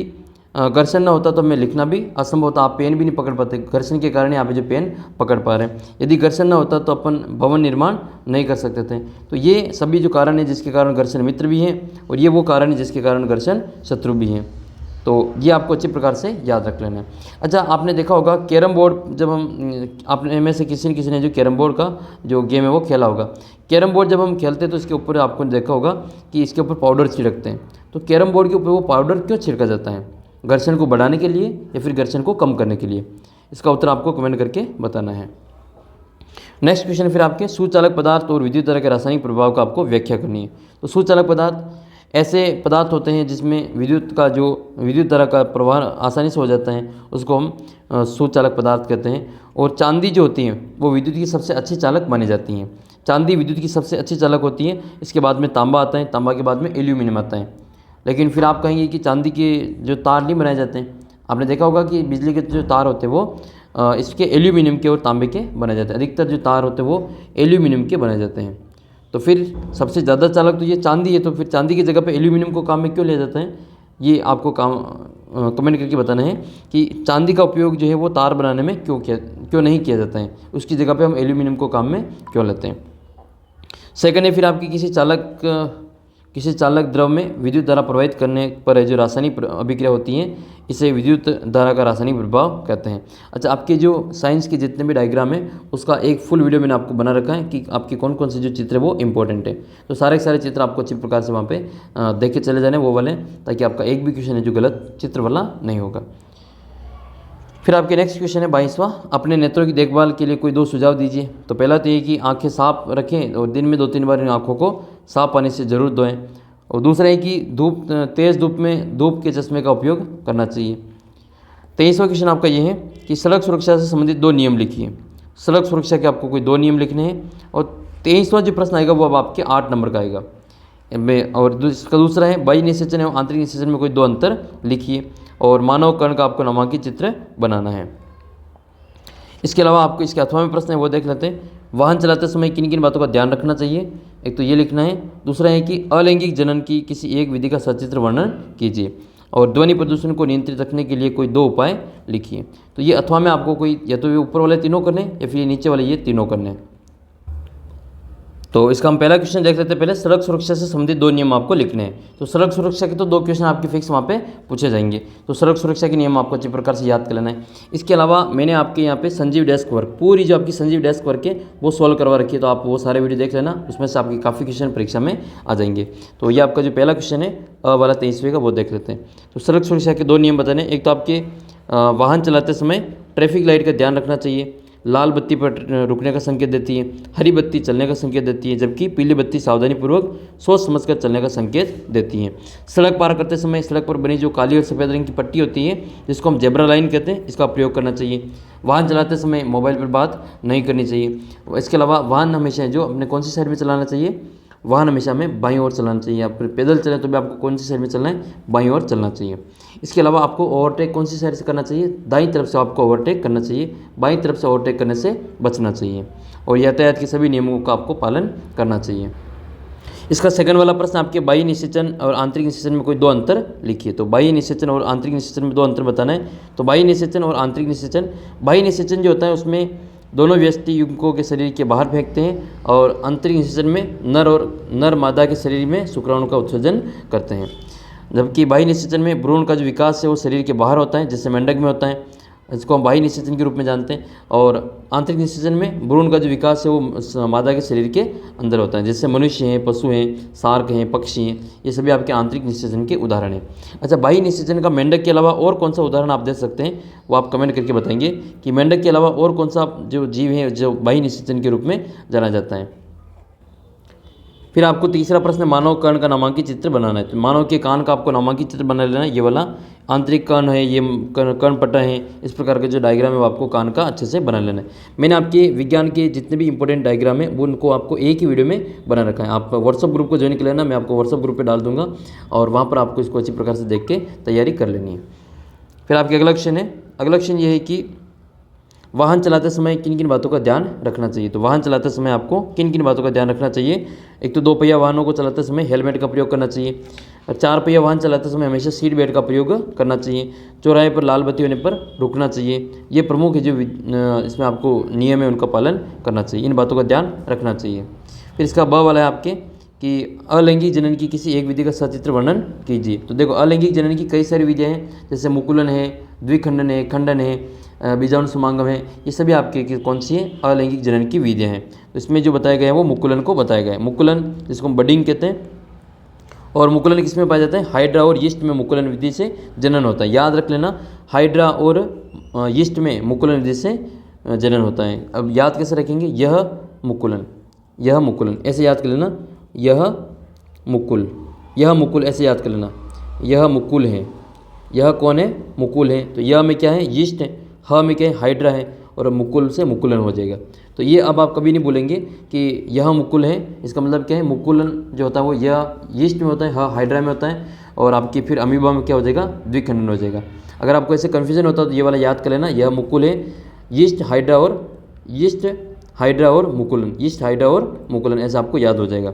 घर्षण ना होता तो हमें लिखना भी असंभव होता, आप पेन भी नहीं पकड़ पाते। घर्षण के कारण यहाँ पे जो पेन पकड़ पा रहे हैं। यदि घर्षण ना होता तो अपन भवन निर्माण नहीं कर सकते थे। तो ये सभी जो कारण है जिसके कारण घर्षण मित्र भी हैं, और ये वो कारण है जिसके कारण घर्षण शत्रु भी हैं। तो ये आपको अच्छी प्रकार से याद रख लेना है। अच्छा, आपने देखा होगा कैरम बोर्ड, जब हम आपने में से किसी न किसी ने जो कैरम बोर्ड का जो गेम है वो खेला होगा। कैरम बोर्ड जब हम खेलते हैं तो इसके ऊपर आपको देखा होगा कि इसके ऊपर पाउडर छिड़कते हैं। तो कैरम बोर्ड के ऊपर वो पाउडर क्यों छिड़का जाता है? घर्षण को बढ़ाने के लिए या फिर घर्षण को कम करने के लिए? इसका उत्तर आपको कमेंट करके बताना है। नेक्स्ट क्वेश्चन फिर आपके सुचालक पदार्थ और विद्युत धारा के रासायनिक प्रभाव का आपको व्याख्या करनी है। तो सुचालक पदार्थ ऐसे पदार्थ होते हैं जिसमें विद्युत धारा का प्रवाह आसानी से हो जाता है, उसको हम सुचालक पदार्थ कहते हैं। और चांदी जो होती है वो विद्युत की सबसे अच्छी चालक मानी जाती हैं। चांदी विद्युत की सबसे अच्छी चालक होती है। इसके बाद में तांबा आता है, तांबा के बाद में एल्यूमिनियम आता है। लेकिन फिर आप कहेंगे कि चांदी के जो तार नहीं बनाए जाते हैं। आपने देखा होगा कि बिजली के जो तार होते हैं वो इसके एल्यूमिनियम के और तांबे के बनाए जाते हैं। अधिकतर जो तार होते हैं वो एल्यूमिनियम के बनाए जाते हैं। तो फिर सबसे ज़्यादा चालक तो ये चांदी है, तो फिर चांदी की जगह पे एल्यूमिनियम को काम में क्यों लिया जाता है? ये आपको कमेंट करके बताना है कि चांदी का उपयोग जो है वो तार बनाने में क्यों नहीं किया जाता है, उसकी जगह पे हम एल्यूमिनियम को काम में क्यों लेते हैं। सेकंड है फिर आपकी किसी चालक द्रव में विद्युत धारा प्रवाहित करने पर जो रासायनिक अभिक्रिया होती हैं इसे विद्युत धारा का रासायनिक प्रभाव कहते हैं। अच्छा, आपके जो साइंस के जितने भी डायग्राम है उसका एक फुल वीडियो मैंने आपको बना रखा है कि आपके कौन कौन से जो चित्र है वो इंपॉर्टेंट है। तो सारे के सारे चित्र आपको अच्छी प्रकार से वहाँ पे देख के चले जाने वो वाले, ताकि आपका एक भी क्वेश्चन है जो गलत चित्र वाला नहीं होगा। फिर आपके नेक्स्ट क्वेश्चन है 22वां, अपने नेत्रों की देखभाल के लिए कोई 2 सुझाव दीजिए। तो पहला तो ये कि आंखें साफ रखें और दिन में 2-3 बार इन आँखों को साफ पानी से ज़रूर धोएं। और दूसरा है कि तेज़ धूप में धूप के चश्मे का उपयोग करना चाहिए। 23वां क्वेश्चन आपका ये है कि सड़क सुरक्षा से संबंधित 2 नियम लिखिए। सड़क सुरक्षा के आपको कोई 2 नियम लिखने हैं। और 23वां जो प्रश्न आएगा वो अब आपके 8 नंबर का आएगा। और इसका दूसरा है बाह्य निषेचन एवं आंतरिक निषेचन में कोई 2 अंतर लिखिए। और मानव कर्ण का आपको नामांकित चित्र बनाना है। इसके अलावा आपको इसके 8वां में प्रश्न है वो देख लेते हैं। वाहन चलाते समय किन किन बातों का ध्यान रखना चाहिए? एक तो ये लिखना है। दूसरा है कि अलैंगिक जनन की किसी एक विधि का सचित्र वर्णन कीजिए। और ध्वनि प्रदूषण को नियंत्रित रखने के लिए कोई 2 उपाय लिखिए। तो ये 8वां में आपको कोई या तो ये ऊपर वाले तीनों करने या फिर ये नीचे वाले ये तीनों करने। तो इसका हम पहला क्वेश्चन देख लेते हैं। पहले सड़क सुरक्षा से संबंधित 2 नियम आपको लिखने हैं। तो सड़क सुरक्षा के तो 2 क्वेश्चन आपके फिक्स वहाँ पे पूछे जाएंगे। तो सड़क सुरक्षा के नियम आपको अच्छी प्रकार से याद कर लेना है। इसके अलावा मैंने आपके यहाँ पे संजीव डेस्क वर्क, पूरी जो आपकी संजीव डेस्क वर्क है वो सॉल्व करवा रखी है। तो आप वो सारे वीडियो देख लेना, उसमें से आपके काफ़ी क्वेश्चन परीक्षा में आ जाएंगे। तो ये आपका जो पहला क्वेश्चन है अ वाला 23वें का वो देख लेते हैं। तो सड़क सुरक्षा के 2 नियम बताने। एक तो आपके वाहन चलाते समय ट्रैफिक लाइट का ध्यान रखना चाहिए। लाल बत्ती पर रुकने का संकेत देती है, हरी बत्ती चलने का संकेत देती है, जबकि पीली बत्ती सावधानीपूर्वक सोच समझकर चलने का संकेत देती है। सड़क पार करते समय सड़क पर बनी जो काली और सफ़ेद रंग की पट्टी होती है जिसको हम जेब्रा लाइन कहते हैं, इसका प्रयोग करना चाहिए। वाहन चलाते समय मोबाइल पर बात नहीं करनी चाहिए। इसके अलावा वाहन हमेशा जो अपने कौन सी साइड में चलाना चाहिए? वाहन हमेशा हमें बाईं ओर चलाना चाहिए। आप पैदल चलें तो भी आपको कौन सी साइड में चलना है? बाईं ओर चलना चाहिए। इसके अलावा आपको ओवरटेक कौन सी साइड से करना चाहिए? दाईं तरफ से आपको ओवरटेक करना चाहिए। बाईं तरफ से ओवरटेक करने से बचना चाहिए। और यातायात के सभी नियमों का आपको पालन करना चाहिए। इसका सेकंड वाला प्रश्न आपके बाह्य निषेचन और आंतरिक निषेचन में कोई 2 अंतर लिखिए। तो बाह्य निषेचन और आंतरिक निषेचन में 2 अंतर बताना है। तो बाह्य निषेचन और आंतरिक निषेचन, बाह्य निषेचन जो होता है उसमें दोनों व्यष्टि युग्मकों के शरीर के बाहर फेंकते हैं। और आंतरिक निषेचन में नर मादा के शरीर में शुक्राणु का उत्सर्जन करते हैं। जबकि बाह्य निषेचन में भ्रूण का जो विकास है वो शरीर के बाहर होता है, जैसे मेंढक में होता है, इसको हम बाह्य निषेचन के रूप में जानते हैं। और आंतरिक निषेचन में भ्रूण का जो विकास है वो मादा के शरीर के अंदर होता है, जैसे मनुष्य हैं, पशु हैं, शार्क हैं, पक्षी हैं, ये सभी आपके आंतरिक निषेचन के उदाहरण हैं। अच्छा, बाह्य निषेचन का मेंढक के अलावा और कौन सा उदाहरण आप दे सकते हैं वो आप कमेंट करके बताएंगे कि मेंढक के अलावा और कौन सा जो जीव है जो बाह्य निषेचन के रूप में जाना जाता है। फिर आपको तीसरा प्रश्न मानव कर्ण का नामांकित चित्र बनाना है। तो मानव के कान का आपको नामांकित चित्र बना लेना है। ये वाला आंतरिक कर्ण है, ये कर्णपट्टा है, इस प्रकार के जो डायग्राम है वो आपको कान का अच्छे से बना लेना है। मैंने आपके विज्ञान के जितने भी इंपॉर्टेंट डायग्राम है वो उनको आपको एक ही वीडियो में बना रखा है। आप व्हाट्सअप ग्रुप को ज्वाइन कर लेना, मैं आपको व्हाट्सअप ग्रुप पर डाल दूंगा और वहाँ पर आपको इसको अच्छी प्रकार से देख के तैयारी कर लेनी है। फिर आपके अगला क्वेश्चन है, अगला क्वेश्चन ये है कि वाहन चलाते समय किन किन बातों का ध्यान रखना चाहिए। तो वाहन चलाते समय आपको किन किन बातों का ध्यान रखना चाहिए। एक तो 2 पहिया वाहनों को चलाते समय हेलमेट का प्रयोग करना चाहिए। और 4 पहिया वाहन चलाते समय हमेशा सीट बेल्ट का प्रयोग करना चाहिए। चौराहे पर लाल बत्ती होने पर रुकना चाहिए। ये प्रमुख है जो इसमें आपको नियम है उनका पालन करना चाहिए, इन बातों का ध्यान रखना चाहिए। फिर इसका ब वाला है आपके कि अलैंगिक जनन की किसी एक विधि का सचित्र वर्णन कीजिए। तो देखो अलैंगिक जनन की कई सारी विधियाँ हैं, जैसे मुकुलन है, द्विखंडन है, खंडन है, बीजाणु समागम है, ये सभी आपके कौन सी है अलैंगिक जनन की विधियाँ हैं। तो इसमें जो बताया गया है वो मुकुलन को बताया गया है। मुकुलन जिसको हम बडिंग कहते हैं, और मुकुलन किस में पाया जाता है, हाइड्रा और यीस्ट में मुकुलन विधि से जनन होता है। याद रख लेना, हाइड्रा और यीस्ट में मुकुलन विधि से जनन होता है। अब याद कैसे रखेंगे, यह मुकुलन ऐसे याद कर लेना, यह मुकुल ऐसे याद कर लेना, यह मुकुल है, यह कौन है, मुकुल है। तो यह में क्या है, यीस्ट है, ह में क्या है, हाइड्रा है, और मुकुल से मुकुलन हो जाएगा। तो ये अब आप कभी नहीं बोलेंगे कि यह मुकुल है, इसका मतलब क्या है, मुकुलन जो होता है वो यह यीस्ट में होता है, ह हाइड्रा में होता है, और आपकी फिर अमीबा में क्या हो जाएगा, द्विखंडन हो जाएगा। अगर आपको ऐसे कन्फ्यूजन होता है तो ये वाला याद कर लेना, यह मुकुल है, यीस्ट हाइड्रा और मुकुलन, यीस्ट हाइड्रा और मुकुलन, ऐसा आपको याद हो जाएगा।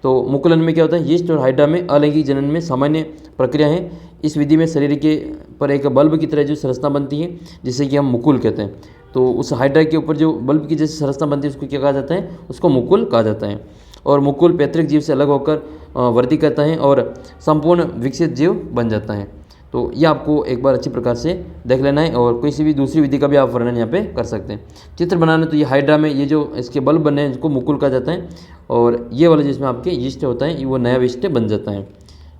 तो मुकुलन में क्या होता है, यीस्ट और हाइड्रा में अलैंगिक जनन में सामान्य प्रक्रिया है। इस विधि में शरीर के पर एक बल्ब की तरह जो संरचना बनती है जिसे कि हम मुकुल कहते हैं। तो उस हाइड्रा के ऊपर जो बल्ब की जैसी संरचना बनती है उसको क्या कहा जाता है, उसको मुकुल कहा जाता है। और मुकुल पैतृक जीव से अलग होकर वृद्धि करता है और संपूर्ण विकसित जीव बन जाता है। तो ये आपको एक बार अच्छी प्रकार से देख लेना है, और किसी भी दूसरी विधि का भी आप वर्णन यहाँ पे कर सकते हैं। चित्र बनाने तो ये हाइड्रा में ये जो इसके बल्ब बने हैं इसको मुकुल कहा जाता है, और ये वाला जिसमें आपके यीस्ट होता है वो नया यीस्ट बन जाता है।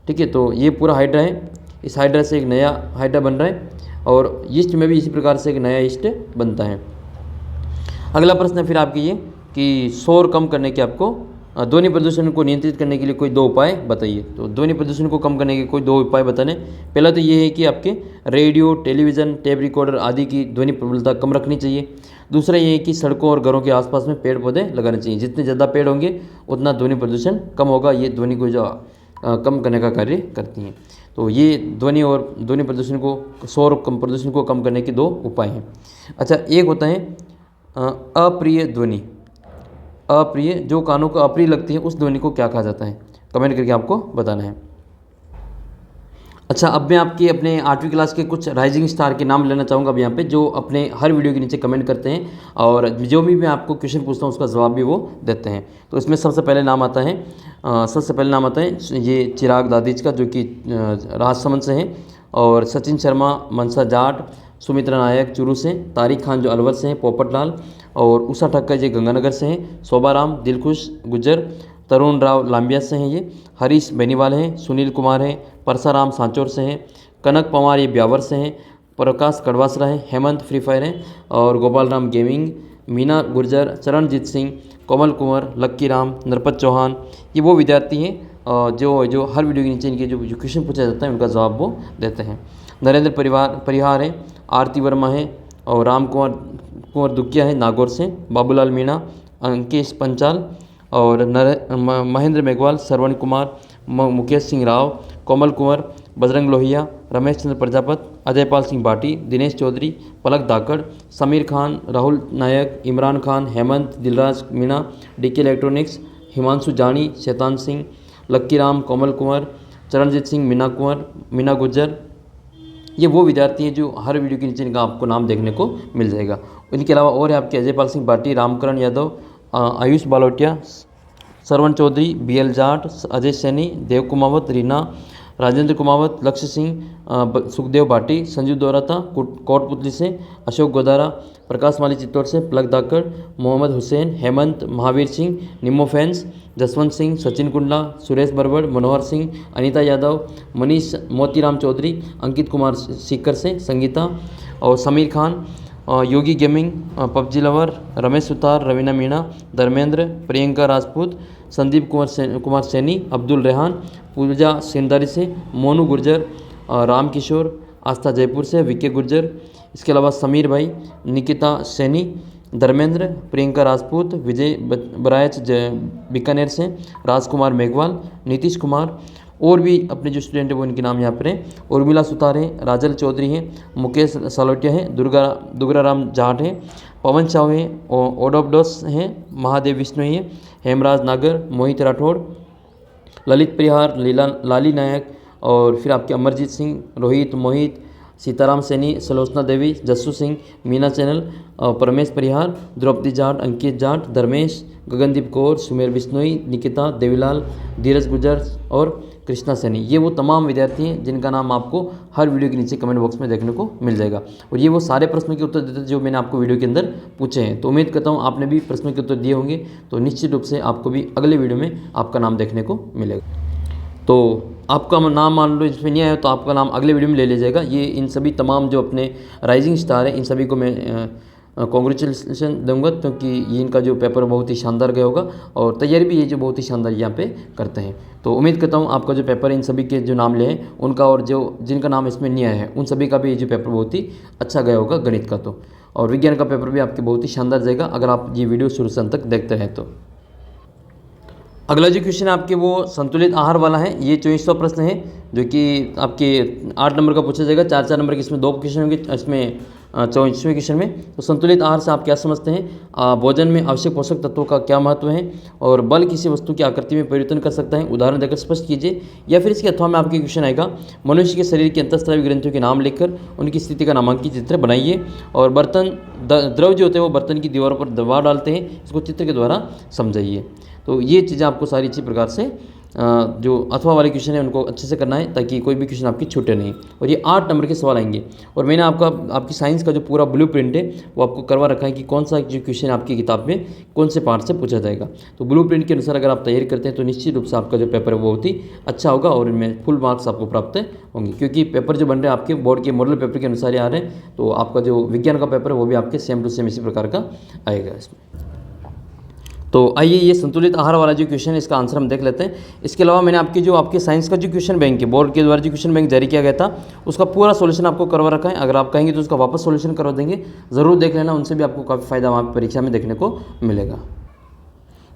ठीक है, तो ये पूरा हाइड्रा है, इस हाइड्रा से एक नया हाइड्रा बन रहा है, और यीस्ट में भी इसी प्रकार से एक नया यीस्ट बनता है। अगला प्रश्न है फिर आपके ये कि शोर कम करने के आपको ध्वनि प्रदूषण को नियंत्रित करने के लिए कोई 2 उपाय बताइए। तो ध्वनि प्रदूषण को कम करने के कोई 2 उपाय बताने। पहला तो ये है कि आपके रेडियो, टेलीविज़न, टेप रिकॉर्डर आदि की ध्वनि प्रबलता कम रखनी चाहिए। दूसरा ये है कि सड़कों और घरों के आसपास में पेड़ पौधे लगाने चाहिए। जितने ज़्यादा पेड़ होंगे उतना ध्वनि प्रदूषण कम होगा। ये ध्वनि को जो कम करने का कार्य करती हैं। तो ये ध्वनि प्रदूषण को, शोर प्रदूषण को कम करने के 2 उपाय हैं। अच्छा, एक होता है अप्रिय ध्वनि। अप्रिय, जो कानों को अप्रिय लगती है उस ध्वनि को क्या कहा जाता है, कमेंट करके आपको बताना है। अच्छा, अब मैं आपके अपने 8वीं क्लास के कुछ राइजिंग स्टार के नाम लेना चाहूँगा अब यहाँ पे, जो अपने हर वीडियो के नीचे कमेंट करते हैं और जो भी मैं आपको क्वेश्चन पूछता हूँ उसका जवाब भी वो देते हैं। तो इसमें सबसे पहले नाम आता है ये चिराग दादिच का, जो कि राजसमंद से हैं, और सचिन शर्मा मनसा जाट, सुमित्रा नायक चुरू से, तारिक खान जो अलवर से हैं, पोपट लाल, और उषा ठक्कर जी गंगानगर से हैं, शोभाराम दिलखुश गुज्जर, तरुण राव लांबिया से हैं, ये हरीश बेनीवाल हैं, सुनील कुमार हैं, परसाराम सांचौर से हैं, कनक पवार ये ब्यावर से हैं, प्रकाश कड़वासरा हैं, हेमंत फ्री फायर हैं, और गोपाल राम गेमिंग, मीना गुर्जर, चरणजीत सिंह, कोमल कुंवर, लक्की राम, नरपत चौहान, ये वो विद्यार्थी हैं जो हर वीडियो के नीचे इनके जो क्वेश्चन पूछा जाता है उनका जवाब वो देते हैं। नरेंद्र परिहार हैं, आरती वर्मा है, और राम कुंवर दुकिया है नागौर से, बाबूलाल मीणा, अंकेश पंचाल, और महेंद्र मेघवाल, श्रवण कुमार, मुकेश सिंह राव, कोमल कुंवर, बजरंग लोहिया, रमेश चंद्र प्रजापत, अजयपाल सिंह भाटी, दिनेश चौधरी, पलक धाकड़, समीर खान, राहुल नायक, इमरान खान, हेमंत, दिलराज मीणा, डीके इलेक्ट्रॉनिक्स, हिमांशु जानी, शैतान सिंह, लक्की राम, कोमल कुंवर, चरणजीत सिंह, मीना गुज्जर, ये वो विद्यार्थी हैं जो हर वीडियो के नीचे इनका आपको नाम देखने को मिल जाएगा। इनके अलावा और है आपके अजयपाल सिंह भाटी, रामकरण यादव, आयुष बालोटिया, श्रवण चौधरी, BL जाट, अजय सैनी, देव कुमावत, रीना, राजेंद्र कुमावत, लक्ष्य सिंह, सुखदेव भाटी, संजीव दोराता कोटपुतली से, अशोक गोदारा, प्रकाश माली चित्तौड़ से, पलक धाकड़, मोहम्मद हुसैन, हेमंत, महावीर सिंह, निम्मो फैंस, जसवंत सिंह, सचिन कुंडला, सुरेश बरबड़, मनोहर सिंह, अनीता यादव, मनीष, मोतीराम चौधरी, अंकित कुमार सीकर से, संगीता, और Sameer Khan, Yogi gaming, PUBG lover, Ramesh Suthar, Raveena Meena, Dharmendra, Priyanka Rajput, Sandeep Kumar Saini, Abdul Rehan, Pooja Sendari से, मोनू गुर्जर, राम किशोर, आस्था जयपुर से, विके गुर्जर, इसके अलावा समीर भाई, निकिता सैनी, धर्मेंद्र, प्रियंका राजपूत, विजय बरायच बीकानेर से, राजकुमार मेघवाल, नीतीश कुमार, और भी अपने जो स्टूडेंट हैं वो इनके नाम यहाँ पर हैं। उर्मिला सुतार हैं, राजल चौधरी हैं, मुकेश सालोटिया हैं, दुर्गाराम जाट हैं, पवन साव हैं, ओडोबडोस हैं, महादेव विष्णु हैं, हेमराज नागर, मोहित राठौड़, ललित परिहार, लाली नायक, और फिर आपके अमरजीत सिंह, रोहित, मोहित, सीताराम सैनी, सलोचना देवी, जस्सू सिंह, मीना चैनल, परमेश परिहार, द्रौपदी जाट, अंकित जाट, धर्मेश, गगनदीप कौर, सुमेर बिश्नोई, निकिता, देवीलाल, धीरज गुजर और कृष्णा सैनी। ये वो तमाम विद्यार्थी हैं जिनका नाम आपको हर वीडियो के नीचे कमेंट बॉक्स में देखने को मिल जाएगा। और ये वो सारे प्रश्नों के उत्तर देते हैं जो मैंने आपको वीडियो के अंदर पूछे हैं। तो उम्मीद करता हूँ आपने भी प्रश्नों के उत्तर दिए होंगे, तो निश्चित रूप से आपको भी अगले वीडियो में आपका नाम देखने को मिलेगा। तो आपका नाम मान लो इसमें नहीं आया तो आपका नाम अगले वीडियो में ले लिया जाएगा। ये इन सभी तमाम जो अपने राइजिंग स्टार हैं इन सभी को मैं कॉन्ग्रेचुलेसन दूंगा, क्योंकि ये इनका जो पेपर बहुत ही शानदार गया होगा और तैयारी भी ये जो बहुत ही शानदार यहाँ पे करते हैं। तो उम्मीद करता हूँ आपका जो पेपर है इन सभी के जो नाम ले हैं उनका, और जो जिनका नाम इसमें नहीं आया है उन सभी का भी ये जो पेपर बहुत ही अच्छा गया होगा गणित का। तो और विज्ञान का पेपर भी आपके बहुत ही शानदार जाएगा अगर आप ये वीडियो शुरू से अंत तक देखते हैं। तो अगला जो क्वेश्चन है आपके वो संतुलित आहार वाला है। ये 2400 प्रश्न है जो कि आपके 8 नंबर का पूछा जाएगा। 4-4 नंबर के इसमें 2 क्वेश्चन होंगे इसमें 24वें क्वेश्चन में। तो संतुलित आहार से आप क्या समझते हैं? भोजन में आवश्यक पोषक तत्वों का क्या महत्व है? और बल किसी वस्तु की आकृति में परिवर्तन कर सकता है, उदाहरण देकर स्पष्ट कीजिए। या फिर इसके अथवा में आपके क्वेश्चन आएगा मनुष्य के शरीर के अंतःस्रावी ग्रंथियों के नाम लिखकर उनकी स्थिति का नामांकित चित्र बनाइए। और बर्तन द्रव जो होते हैं वो बर्तन की दीवारों पर दबाव डालते हैं, इसको चित्र के द्वारा समझाइए। तो ये चीज़ें आपको सारी अच्छी प्रकार से जो अथवा वाले क्वेश्चन है उनको अच्छे से करना है ताकि कोई भी क्वेश्चन आपकी छूटे नहीं। और ये 8 नंबर के सवाल आएंगे। और मैंने आपकी साइंस का जो पूरा ब्लूप्रिंट है वो आपको करवा रखा है कि कौन सा जो क्वेश्चन आपकी किताब में कौन से पार्ट से पूछा जाएगा। तो ब्लूप्रिंट के अनुसार अगर आप तैयारी करते हैं तो निश्चित रूप से आपका जो पेपर है वो बहुत ही अच्छा होगा और इनमें फुल मार्क्स आपको प्राप्त होंगे, क्योंकि पेपर जो बन रहे हैं आपके बोर्ड के मॉडल पेपर के अनुसार ही आ रहे हैं। तो आपका जो विज्ञान का पेपर है वो भी आपके सेम टू सेम इसी प्रकार का आएगा इसमें। तो आइए ये संतुलित आहार वाला जो क्वेश्चन है इसका आंसर हम देख लेते हैं। इसके अलावा मैंने आपके साइंस का जो क्वेश्चन बैंक है बोर्ड के द्वारा जो क्वेश्चन बैंक जारी किया गया था उसका पूरा सॉल्यूशन आपको करवा रखा है। अगर आप कहेंगे तो उसका वापस सॉल्यूशन करवा देंगे, ज़रूर देख लेना, उनसे भी आपको काफ़ी फायदा वहाँ परीक्षा में देखने को मिलेगा।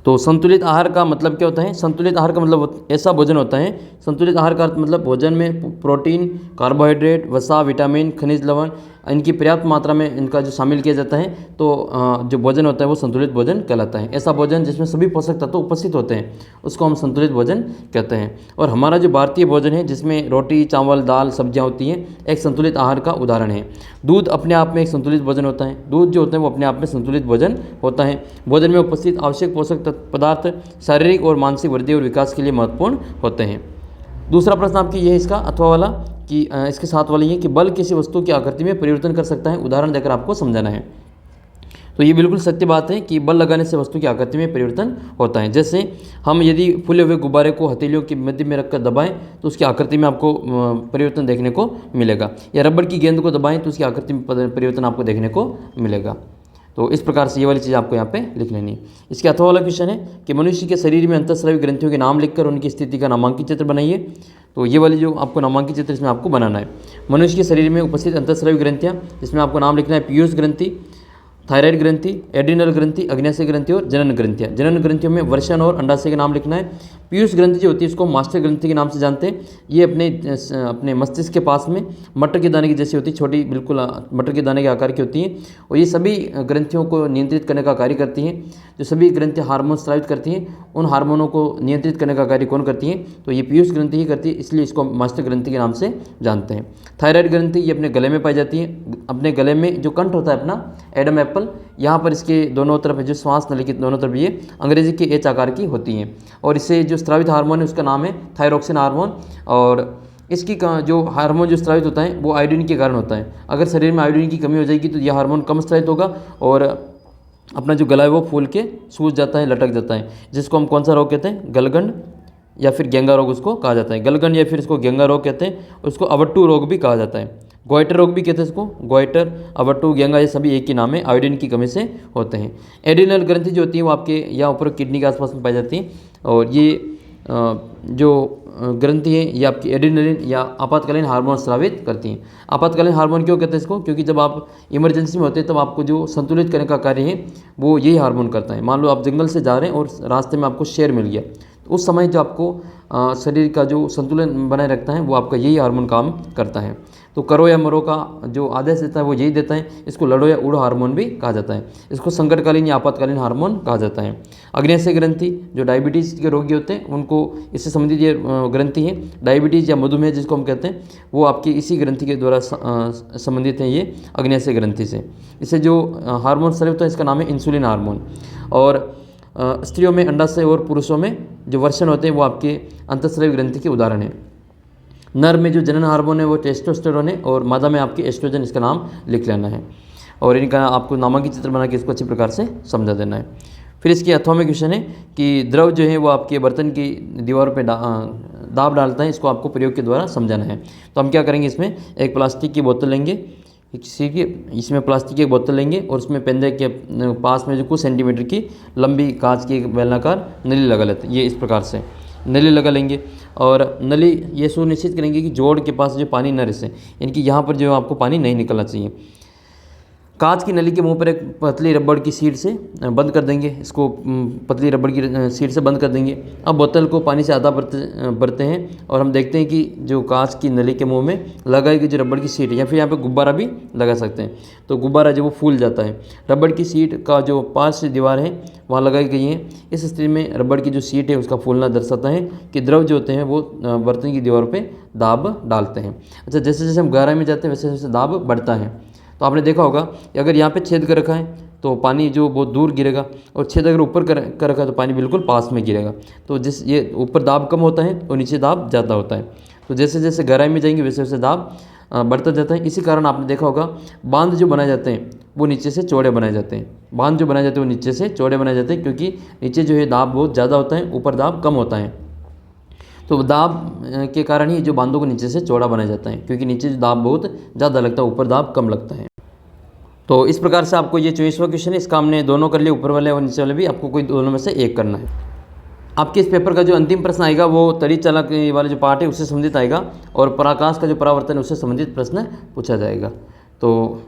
तो संतुलित आहार का मतलब क्या होता है? संतुलित आहार का मतलब ऐसा भोजन होता है। संतुलित आहार का अर्थ मतलब भोजन में प्रोटीन, कार्बोहाइड्रेट, वसा, विटामिन, खनिज लवण इनकी पर्याप्त मात्रा में इनका जो शामिल किया जाता है तो जो भोजन होता है वो संतुलित भोजन कहलाता है। ऐसा भोजन जिसमें सभी पोषक तत्व उपस्थित होते हैं उसको हम संतुलित भोजन कहते हैं। और हमारा जो भारतीय भोजन है जिसमें रोटी, चावल, दाल, सब्जियाँ होती हैं एक संतुलित आहार का उदाहरण है। दूध अपने आप में एक संतुलित भोजन होता है। दूध जो होता है वो अपने आप में संतुलित भोजन होता है। भोजन में उपस्थित आवश्यक पोषक पदार्थ शारीरिक और मानसिक वृद्धि और विकास के लिए महत्वपूर्ण होते हैं। दूसरा प्रश्न आपकी ये है इसका अथवा वाला कि इसके साथ वाली है कि बल किसी वस्तु की आकृति में परिवर्तन कर सकता है, उदाहरण देकर आपको समझाना है। तो ये बिल्कुल सत्य बात है कि बल लगाने से वस्तु की आकृति में परिवर्तन होता है। जैसे हम यदि फूले हुए गुब्बारे को हथेलियों के मध्य में रखकर दबाएं तो उसकी आकृति में आपको परिवर्तन देखने को मिलेगा, या रबड़ की गेंद को दबाएं तो उसकी आकृति में परिवर्तन आपको देखने को मिलेगा। तो इस प्रकार से ये वाली चीज़ आपको यहाँ पे लिख लेनी है। इसके अथवा वाला क्वेश्चन है कि मनुष्य के शरीर में अंतःस्रावी ग्रंथियों के नाम लिखकर उनकी स्थिति का नामांकित चित्र बनाइए। तो ये वाली जो आपको नामांकित चित्र इसमें आपको बनाना है। मनुष्य के शरीर में उपस्थित अंतःस्रावी ग्रंथियाँ जिसमें आपको नाम लिखना है पीयूष ग्रंथि, थायराइड ग्रंथि, एड्रिनल ग्रंथि, अग्न्याशय ग्रंथि और जनन ग्रंथियाँ। जनन ग्रंथियों में वर्षण और अंडाशय का नाम लिखना है। पीयूष ग्रंथि जो होती है इसको मास्टर ग्रंथि के नाम से जानते हैं। ये अपने मस्तिष्क के पास में मटर के दाने की जैसी होती है, छोटी बिल्कुल मटर के दाने के आकार की होती हैं और ये सभी ग्रंथियों को नियंत्रित करने का कार्य करती हैं। जो सभी ग्रंथियाँ हार्मोन स्रावित करती हैं उन हार्मोनों को नियंत्रित करने का कार्य कौन करती हैं? तो ये पीयूष ग्रंथि ही करती है, इसलिए इसको मास्टर ग्रंथि के नाम से जानते हैं। थायराइड ग्रंथि ये अपने गले में पाई जाती है। अपने गले में जो कंठ होता है अपना एडम एप्पल, यहाँ पर इसके दोनों तरफ जो श्वास नली के दोनों तरफ ये अंग्रेजी के एच आकार की होती हैं। और इससे जो स्रावित हार्मोन है उसका नाम है थायरोक्सिन हार्मोन। और इसकी जो हार्मोन जो स्रावित होता है वो आयोडीन के कारण होता है। अगर शरीर में आयोडीन की कमी हो जाएगी तो यह हार्मोन कम स्रावित होगा और अपना जो गला है वो फूल के सूज जाता है, लटक जाता है, जिसको हम कौन सा रोग कहते हैं? गलगंड या फिर गेंगा रोग उसको कहा जाता है। गलगंड या फिर इसको गेंगा रोग कहते हैं। उसको अवट्टू रोग भी कहा जाता है। गोइटर रोग भी कहते हैं इसको। गोइटर, अवट्टू, गेंगा ये सभी एक ही नाम है, आयोडीन की कमी से होते हैं। एड्रिनल ग्रंथि जो होती है वो आपके यहाँ ऊपर किडनी के आसपास में पाई जाती है और ये जो ग्रंथि है ये आपकी एड्रिनलिन या आपातकालीन हार्मोन स्रावित करती हैं। आपातकालीन हार्मोन क्यों कहते हैं इसको? क्योंकि जब आप इमरजेंसी में होते हैं तब आपको जो संतुलित करने का कार्य है वो यही हार्मोन करता है। मान लो आप जंगल से जा रहे हैं और रास्ते में आपको शेर मिल गया, तो उस समय जो आपको शरीर का जो संतुलन बनाए रखता है वो आपका यही हार्मोन काम करता है। तो करो या मरो का जो आदेश देता है वो यही देता है। इसको लड़ो या उड़ो हार्मोन भी कहा जाता है। इसको संकटकालीन या आपातकालीन हार्मोन कहा जाता है। अग्न्याशय ग्रंथि जो डायबिटीज़ के रोगी होते हैं उनको इससे संबंधित ये ग्रंथि है। डायबिटीज़ या मधुमेह जिसको हम कहते हैं वो आपकी इसी ग्रंथि के द्वारा संबंधित हैं, ये अग्न्याशय ग्रंथि से। इससे जो हार्मोन स्रावित होता है इसका नाम है इंसुलिन हार्मोन। और स्त्रियों में अंडाशय और पुरुषों में जो वर्षण होते हैं वो आपके अंतःस्रावी ग्रंथि के उदाहरण हैं। नर में जो जनन हार्मोन है वो टेस्टोस्टेरोन है और मादा में आपकी एस्ट्रोजन, इसका नाम लिख लेना है और इनका आपको नामांकित चित्र बना के इसको अच्छी प्रकार से समझा देना है। फिर इसके अथवा में क्वेश्चन है कि द्रव जो है वो आपके बर्तन की दीवारों पे दाब डालता है, इसको आपको प्रयोग के द्वारा समझाना है। तो हम क्या करेंगे, इसमें एक प्लास्टिक की बोतल लेंगे, इसमें प्लास्टिक की एक बोतल लेंगे और उसमें पेंदे के पास में जो कुछ सेंटीमीटर की लंबी कांच की एक बेलनाकार नली लगा लेते हैं। ये इस प्रकार से नली लगा लेंगे और नली ये सुनिश्चित करेंगे कि जोड़ के पास जो पानी न रिसे, यानी कि यहाँ पर जो आपको पानी नहीं निकलना चाहिए। कांच की नली के मुंह पर एक पतली रबड़ की शीट से बंद कर देंगे, इसको पतली रबड़ की शीट से बंद कर देंगे। अब बोतल को पानी से आधा भरते हैं और हम देखते हैं कि जो कांच की नली के मुंह में लगाई गई जो रबड़ की शीट है, या फिर यहाँ पे गुब्बारा भी लगा सकते हैं, तो गुब्बारा जो वो फूल जाता है। रबड़ की शीट का जो पार्श्व दीवार है वहाँ लगाई गई है। इस स्थिति में रबड़ की जो शीट है उसका फूलना दर्शाता है कि द्रव जो होते हैं वो बर्तन की दीवार पर दाब डालते हैं। अच्छा, जैसे जैसे हम गहराई में जाते हैं वैसे वैसे दाब बढ़ता है। तो आपने देखा होगा कि अगर यहाँ पे छेद कर रखा है तो पानी जो बहुत दूर गिरेगा, और छेद अगर ऊपर कर रखा है तो पानी बिल्कुल पास में गिरेगा। तो जिस ये ऊपर दाब कम होता है और नीचे दाब ज़्यादा होता है। तो जैसे जैसे गहराई में जाएंगे वैसे वैसे दाब बढ़ता जाता है। इसी कारण आपने देखा होगा बांध जो बनाए जाते हैं वो नीचे से चौड़े बनाए जाते हैं। बांध जो बनाए जाते हैं वो नीचे से चौड़े बनाए जाते हैं, क्योंकि नीचे जो है दाब बहुत ज़्यादा होता है, ऊपर दाब कम होता है। तो दाब के कारण ही जो बांधों को नीचे से चौड़ा बनाया जाता है, क्योंकि नीचे जो दाब बहुत ज़्यादा लगता है, ऊपर दाब कम लगता है। तो इस प्रकार से आपको ये 24वां क्वेश्चन है, इसका हमने दोनों कर लिए, ऊपर वाले और नीचे वाले भी, आपको कोई दोनों में से एक करना है। आपके इस पेपर का जो अंतिम प्रश्न आएगा वो तड़ित चालक वाले जो पार्ट है उससे संबंधित आएगा, और पराकाश का जो परावर्तन है उससे संबंधित प्रश्न पूछा जाएगा। तो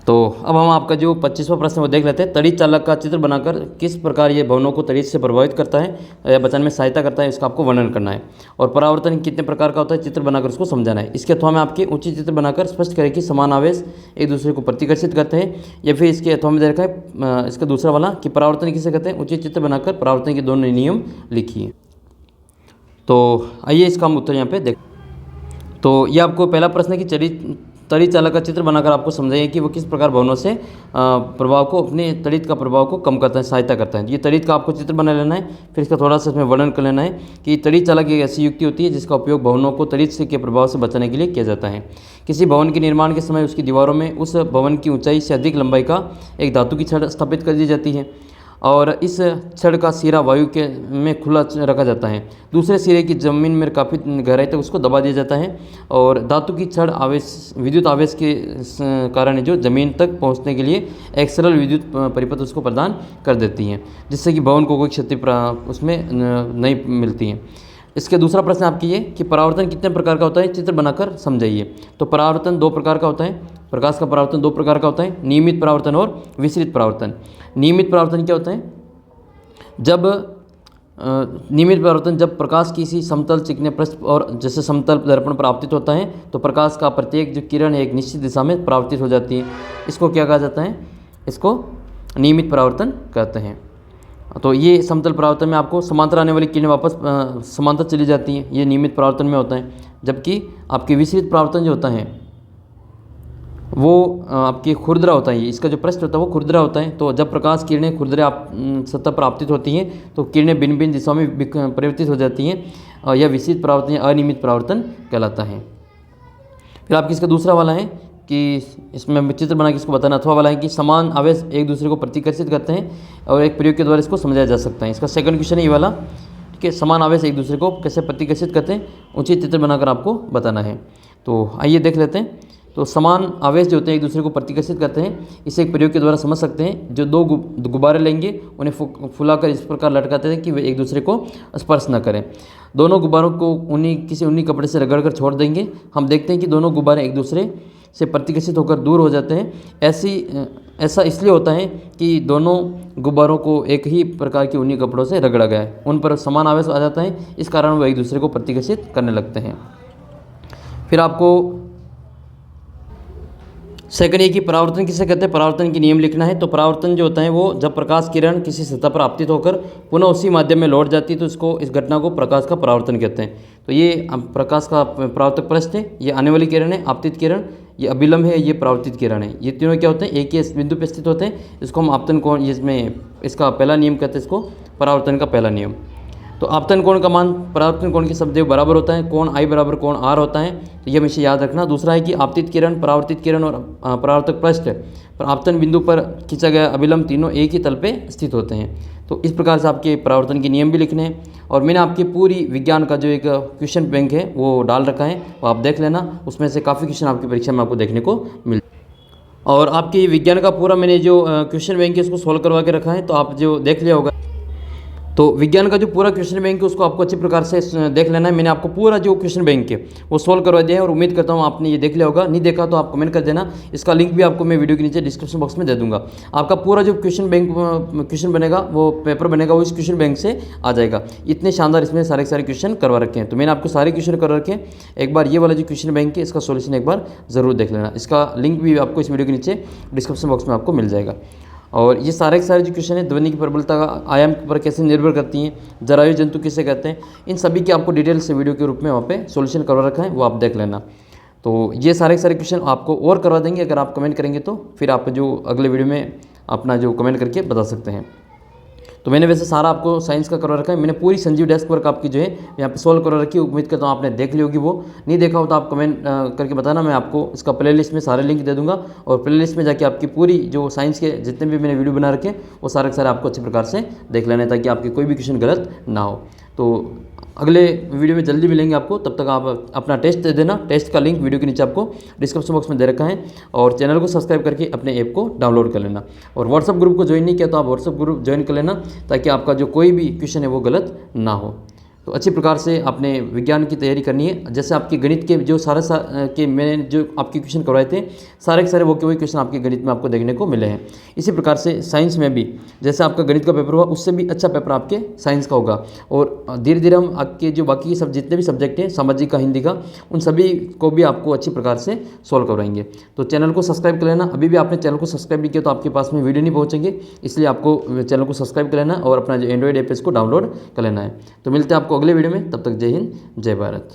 अब हम आपका जो 25वां प्रश्न वो देख लेते हैं। तड़ित चालक का चित्र बनाकर किस प्रकार ये भवनों को तड़ित से प्रभावित करता है या बचाने में सहायता करता है, इसका आपको वर्णन करना है। और परावर्तन कितने प्रकार का होता है चित्र बनाकर उसको समझाना है। इसके अथवा में आपके उचित चित्र बनाकर स्पष्ट करें कि समान आवेश एक दूसरे को प्रतिकर्षित करते हैं, या फिर इसके अथवा में दे रखा है इसका दूसरा वाला कि परावर्तन किसे कहते हैं। उचित चित्र बनाकर परावर्तन के दोनों नियम लिखिए। तो आइए इसका हम उत्तर यहाँ पे देख। तो ये आपको पहला प्रश्न है कि तड़ित चालक का चित्र बनाकर आपको समझाइए कि वो किस प्रकार भवनों से प्रभाव को, अपने तड़ित का प्रभाव को कम करता है, सहायता करता है। ये तड़ित का आपको चित्र बना लेना है, फिर इसका थोड़ा सा इसमें वर्णन कर लेना है कि तड़ित चालक एक ऐसी युक्ति होती है जिसका उपयोग भवनों को तड़ित से के प्रभाव से बचाने के लिए किया जाता है। किसी भवन के निर्माण के समय उसकी दीवारों में उस भवन की ऊंचाई से अधिक लंबाई का एक धातु की छड़ स्थापित कर दी जाती है, और इस छड़ का सिरा वायु के में खुला रखा जाता है। दूसरे सिरे की ज़मीन में काफ़ी गहराई तक उसको दबा दिया जाता है, और धातु की छड़ विद्युत आवेश के कारण जो ज़मीन तक पहुंचने के लिए एक सरल विद्युत परिपथ उसको प्रदान कर देती हैं, जिससे कि भवन को कोई क्षति उसमें नहीं मिलती है। इसके दूसरा प्रश्न आपकी ये कि परावर्तन कितने प्रकार का होता है, चित्र बनाकर समझाइए। तो परावर्तन 2 प्रकार का होता है। प्रकाश का परावर्तन 2 प्रकार का होता है, नियमित परावर्तन और विसरित परावर्तन। नियमित परावर्तन क्या होता है, नियमित परावर्तन जब प्रकाश किसी समतल चिकने पृष्ठ और जैसे समतल दर्पण पर आपतित होता है तो प्रकाश का प्रत्येक जो किरण है एक निश्चित दिशा में परावर्तित हो जाती है। इसको क्या कहा जाता है, इसको नियमित परावर्तन कहते हैं। तो ये समतल परावर्तन में आपको समांतर आने वाली किरणें वापस समांतर चली जाती हैं, ये नियमित परावर्तन में होता है। जबकि आपके विसरित परावर्तन जो होता है वो आपकी खुरदरा होता है, इसका जो पृष्ठ होता है वो खुरदरा होता है। तो जब प्रकाश किरणें खुरदरे सतह पर आपतित होती हैं तो किरणें भिन्न भिन्न दिशाओं में परिवर्तित हो जाती हैं, यह विसरित परावर्तन या अनियमित परावर्तन कहलाता है। फिर आपकी इसका दूसरा वाला है कि इसमें चित्र बना के इसको बताना। अथवा वाला है कि समान आवेश एक दूसरे को प्रतिकर्षित करते हैं और एक प्रयोग के द्वारा इसको समझाया जा सकता है। इसका सेकंड क्वेश्चन है ये वाला कि समान आवेश एक दूसरे को कैसे प्रतिकर्षित करते हैं, उचित चित्र बनाकर आपको बताना है। तो आइए देख लेते हैं। तो समान आवेश जो होते हैं एक दूसरे को प्रतिकर्षित करते हैं, इसे एक प्रयोग के द्वारा समझ सकते हैं। जो 2 गुब्बारे लेंगे उन्हें फुलाकर इस प्रकार लटकाते हैं कि वे एक दूसरे को स्पर्श न करें। दोनों गुब्बारों को किसी ऊनी कपड़े से रगड़ कर छोड़ देंगे। हम देखते हैं कि दोनों गुब्बारे एक दूसरे से प्रतिकर्षित होकर दूर हो जाते हैं। ऐसा इसलिए होता है कि दोनों गुब्बारों को एक ही प्रकार के ऊनी कपड़ों से रगड़ा गया है, उन पर समान आवेश आ जाता है, इस कारण वो एक दूसरे को प्रतिकर्षित करने लगते हैं। फिर आपको सेकंड ये कि परावर्तन किसे कहते हैं, परावर्तन के नियम लिखना है। तो परावर्तन जो होता है वो जब प्रकाश किरण किसी सतह पर आपतित होकर पुनः उसी माध्यम में लौट जाती है तो इसको, इस घटना को प्रकाश का परावर्तन कहते हैं। तो ये प्रकाश का परावर्तक पृष्ठ है, ये आने वाली किरण है आपतित किरण, ये अभिलंब है, ये परावर्तित किरण है। ये तीनों क्या होते हैं, एक ही बिंदु पर स्थित होते हैं। इसको हम आपतन कोण, इसमें इसका पहला नियम कहते हैं, इसको परावर्तन का पहला नियम। तो आपतन कोण का मान परावर्तन कोण के शब्द बराबर होता है, कोण आई बराबर कोण आर होता है। तो ये हमेशा याद रखना। दूसरा है कि आपतित किरण, परावर्तित किरण और परावर्तक पृष्ठ पर आपतन बिंदु पर खींचा गया अभिलंब तीनों एक ही तल पे स्थित होते हैं। तो इस प्रकार से आपके परावर्तन के नियम भी लिखने हैं। और मैंने आपकी पूरी विज्ञान का जो एक क्वेश्चन बैंक है वो डाल रखा है, वो आप देख लेना। उसमें से काफ़ी क्वेश्चन आपकी परीक्षा में आपको देखने को मिल, और आपके विज्ञान का पूरा मैंने जो क्वेश्चन बैंक है उसको सोल्व करवा के रखा है, तो आप जो देख लिया होगा। तो विज्ञान का जो पूरा क्वेश्चन बैंक है उसको आपको अच्छी प्रकार से देख लेना है। मैंने आपको पूरा जो क्वेश्चन बैंक है वो सोल्व करवा दिया है, और उम्मीद करता हूँ आपने ये देख लिया होगा। नहीं देखा तो आप कमेंट कर देना, इसका लिंक भी आपको मैं वीडियो के नीचे डिस्क्रिप्शन बॉक्स में दे दूंगा। आपका पूरा जो क्वेश्चन बैंक क्वेश्चन बनेगा, वो पेपर बनेगा, वो इस क्वेश्चन बैंक से आ जाएगा। इतने शानदार इसमें सारे क्वेश्चन करवा रखे हैं। तो मैंने आपको सारे क्वेश्चन करवा रखे हैं। एक बार ये वाला जो क्वेश्चन बैंक है इसका सोल्यूशन एक बार ज़रूर देख लेना। इसका लिंक भी आपको इस वीडियो के नीचे डिस्क्रिप्शन बॉक्स में आपको मिल जाएगा। और ये सारे के सारे जो क्वेश्चन है, ध्वनि की प्रबलता का आयाम पर कैसे निर्भर करती हैं, जरायु जंतु किसे कहते हैं, इन सभी के आपको डिटेल से वीडियो के रूप में वहाँ पे सॉल्यूशन करवा रखा है, वो आप देख लेना। तो ये सारे के सारे क्वेश्चन आपको और करवा देंगे अगर आप कमेंट करेंगे, तो फिर आप जो अगले वीडियो में अपना जो कमेंट करके बता सकते हैं। तो मैंने वैसे सारा आपको साइंस का करवा रखा है। मैंने पूरी संजीव डेस्क वर्क आपकी जो है यहाँ पे सोल्व करवा रखी है। उम्मीद करता हूँ आपने देख ली होगी। वो नहीं देखा हो तो आप कमेंट करके बताना, मैं आपको इसका प्लेलिस्ट में सारे लिंक दे दूँगा। और प्लेलिस्ट में जाके आपकी पूरी जो साइंस के जितने भी मैंने वीडियो बना रखे वो सारे के सारे आपको अच्छे प्रकार से देख लेना है, ताकि आपके कोई भी क्वेश्चन गलत ना हो। तो अगले वीडियो में जल्दी मिलेंगे आपको, तब तक आप अपना टेस्ट दे देना। टेस्ट का लिंक वीडियो के नीचे आपको डिस्क्रिप्शन बॉक्स में दे रखा है। और चैनल को सब्सक्राइब करके अपने ऐप को डाउनलोड कर लेना। और व्हाट्सअप ग्रुप को ज्वाइन नहीं किया तो आप व्हाट्सअप ग्रुप ज्वाइन कर लेना, ताकि आपका जो कोई भी क्वेश्चन है वो गलत ना हो। तो अच्छी प्रकार से आपने विज्ञान की तैयारी करनी है। जैसे आपके गणित के जो के मैंने जो आपके क्वेश्चन करवाए थे, सारे के सारे वो के वही क्वेश्चन आपके गणित में आपको देखने को मिले हैं। इसी प्रकार से साइंस में भी जैसे आपका गणित का पेपर हुआ, उससे भी अच्छा पेपर आपके साइंस का होगा। और धीरे धीरे हम आपके जो बाकी सब जितने भी सब्जेक्ट हैं, सामाजिक का, हिंदी का, उन सभी को भी आपको अच्छी प्रकार से सॉल्व करवाएंगे। तो चैनल को सब्सक्राइब कर लेना। अभी भी आपने चैनल को सब्सक्राइब नहीं किया तो आपके पास में वीडियो नहीं पहुँचेंगे, इसलिए आपको चैनल को सब्सक्राइब कर लेना और अपना जो एंड्रॉइड ऐप है इसको डाउनलोड कर लेना है। तो मिलते हैं आपको अगले वीडियो में, तब तक जय हिंद, जय भारत।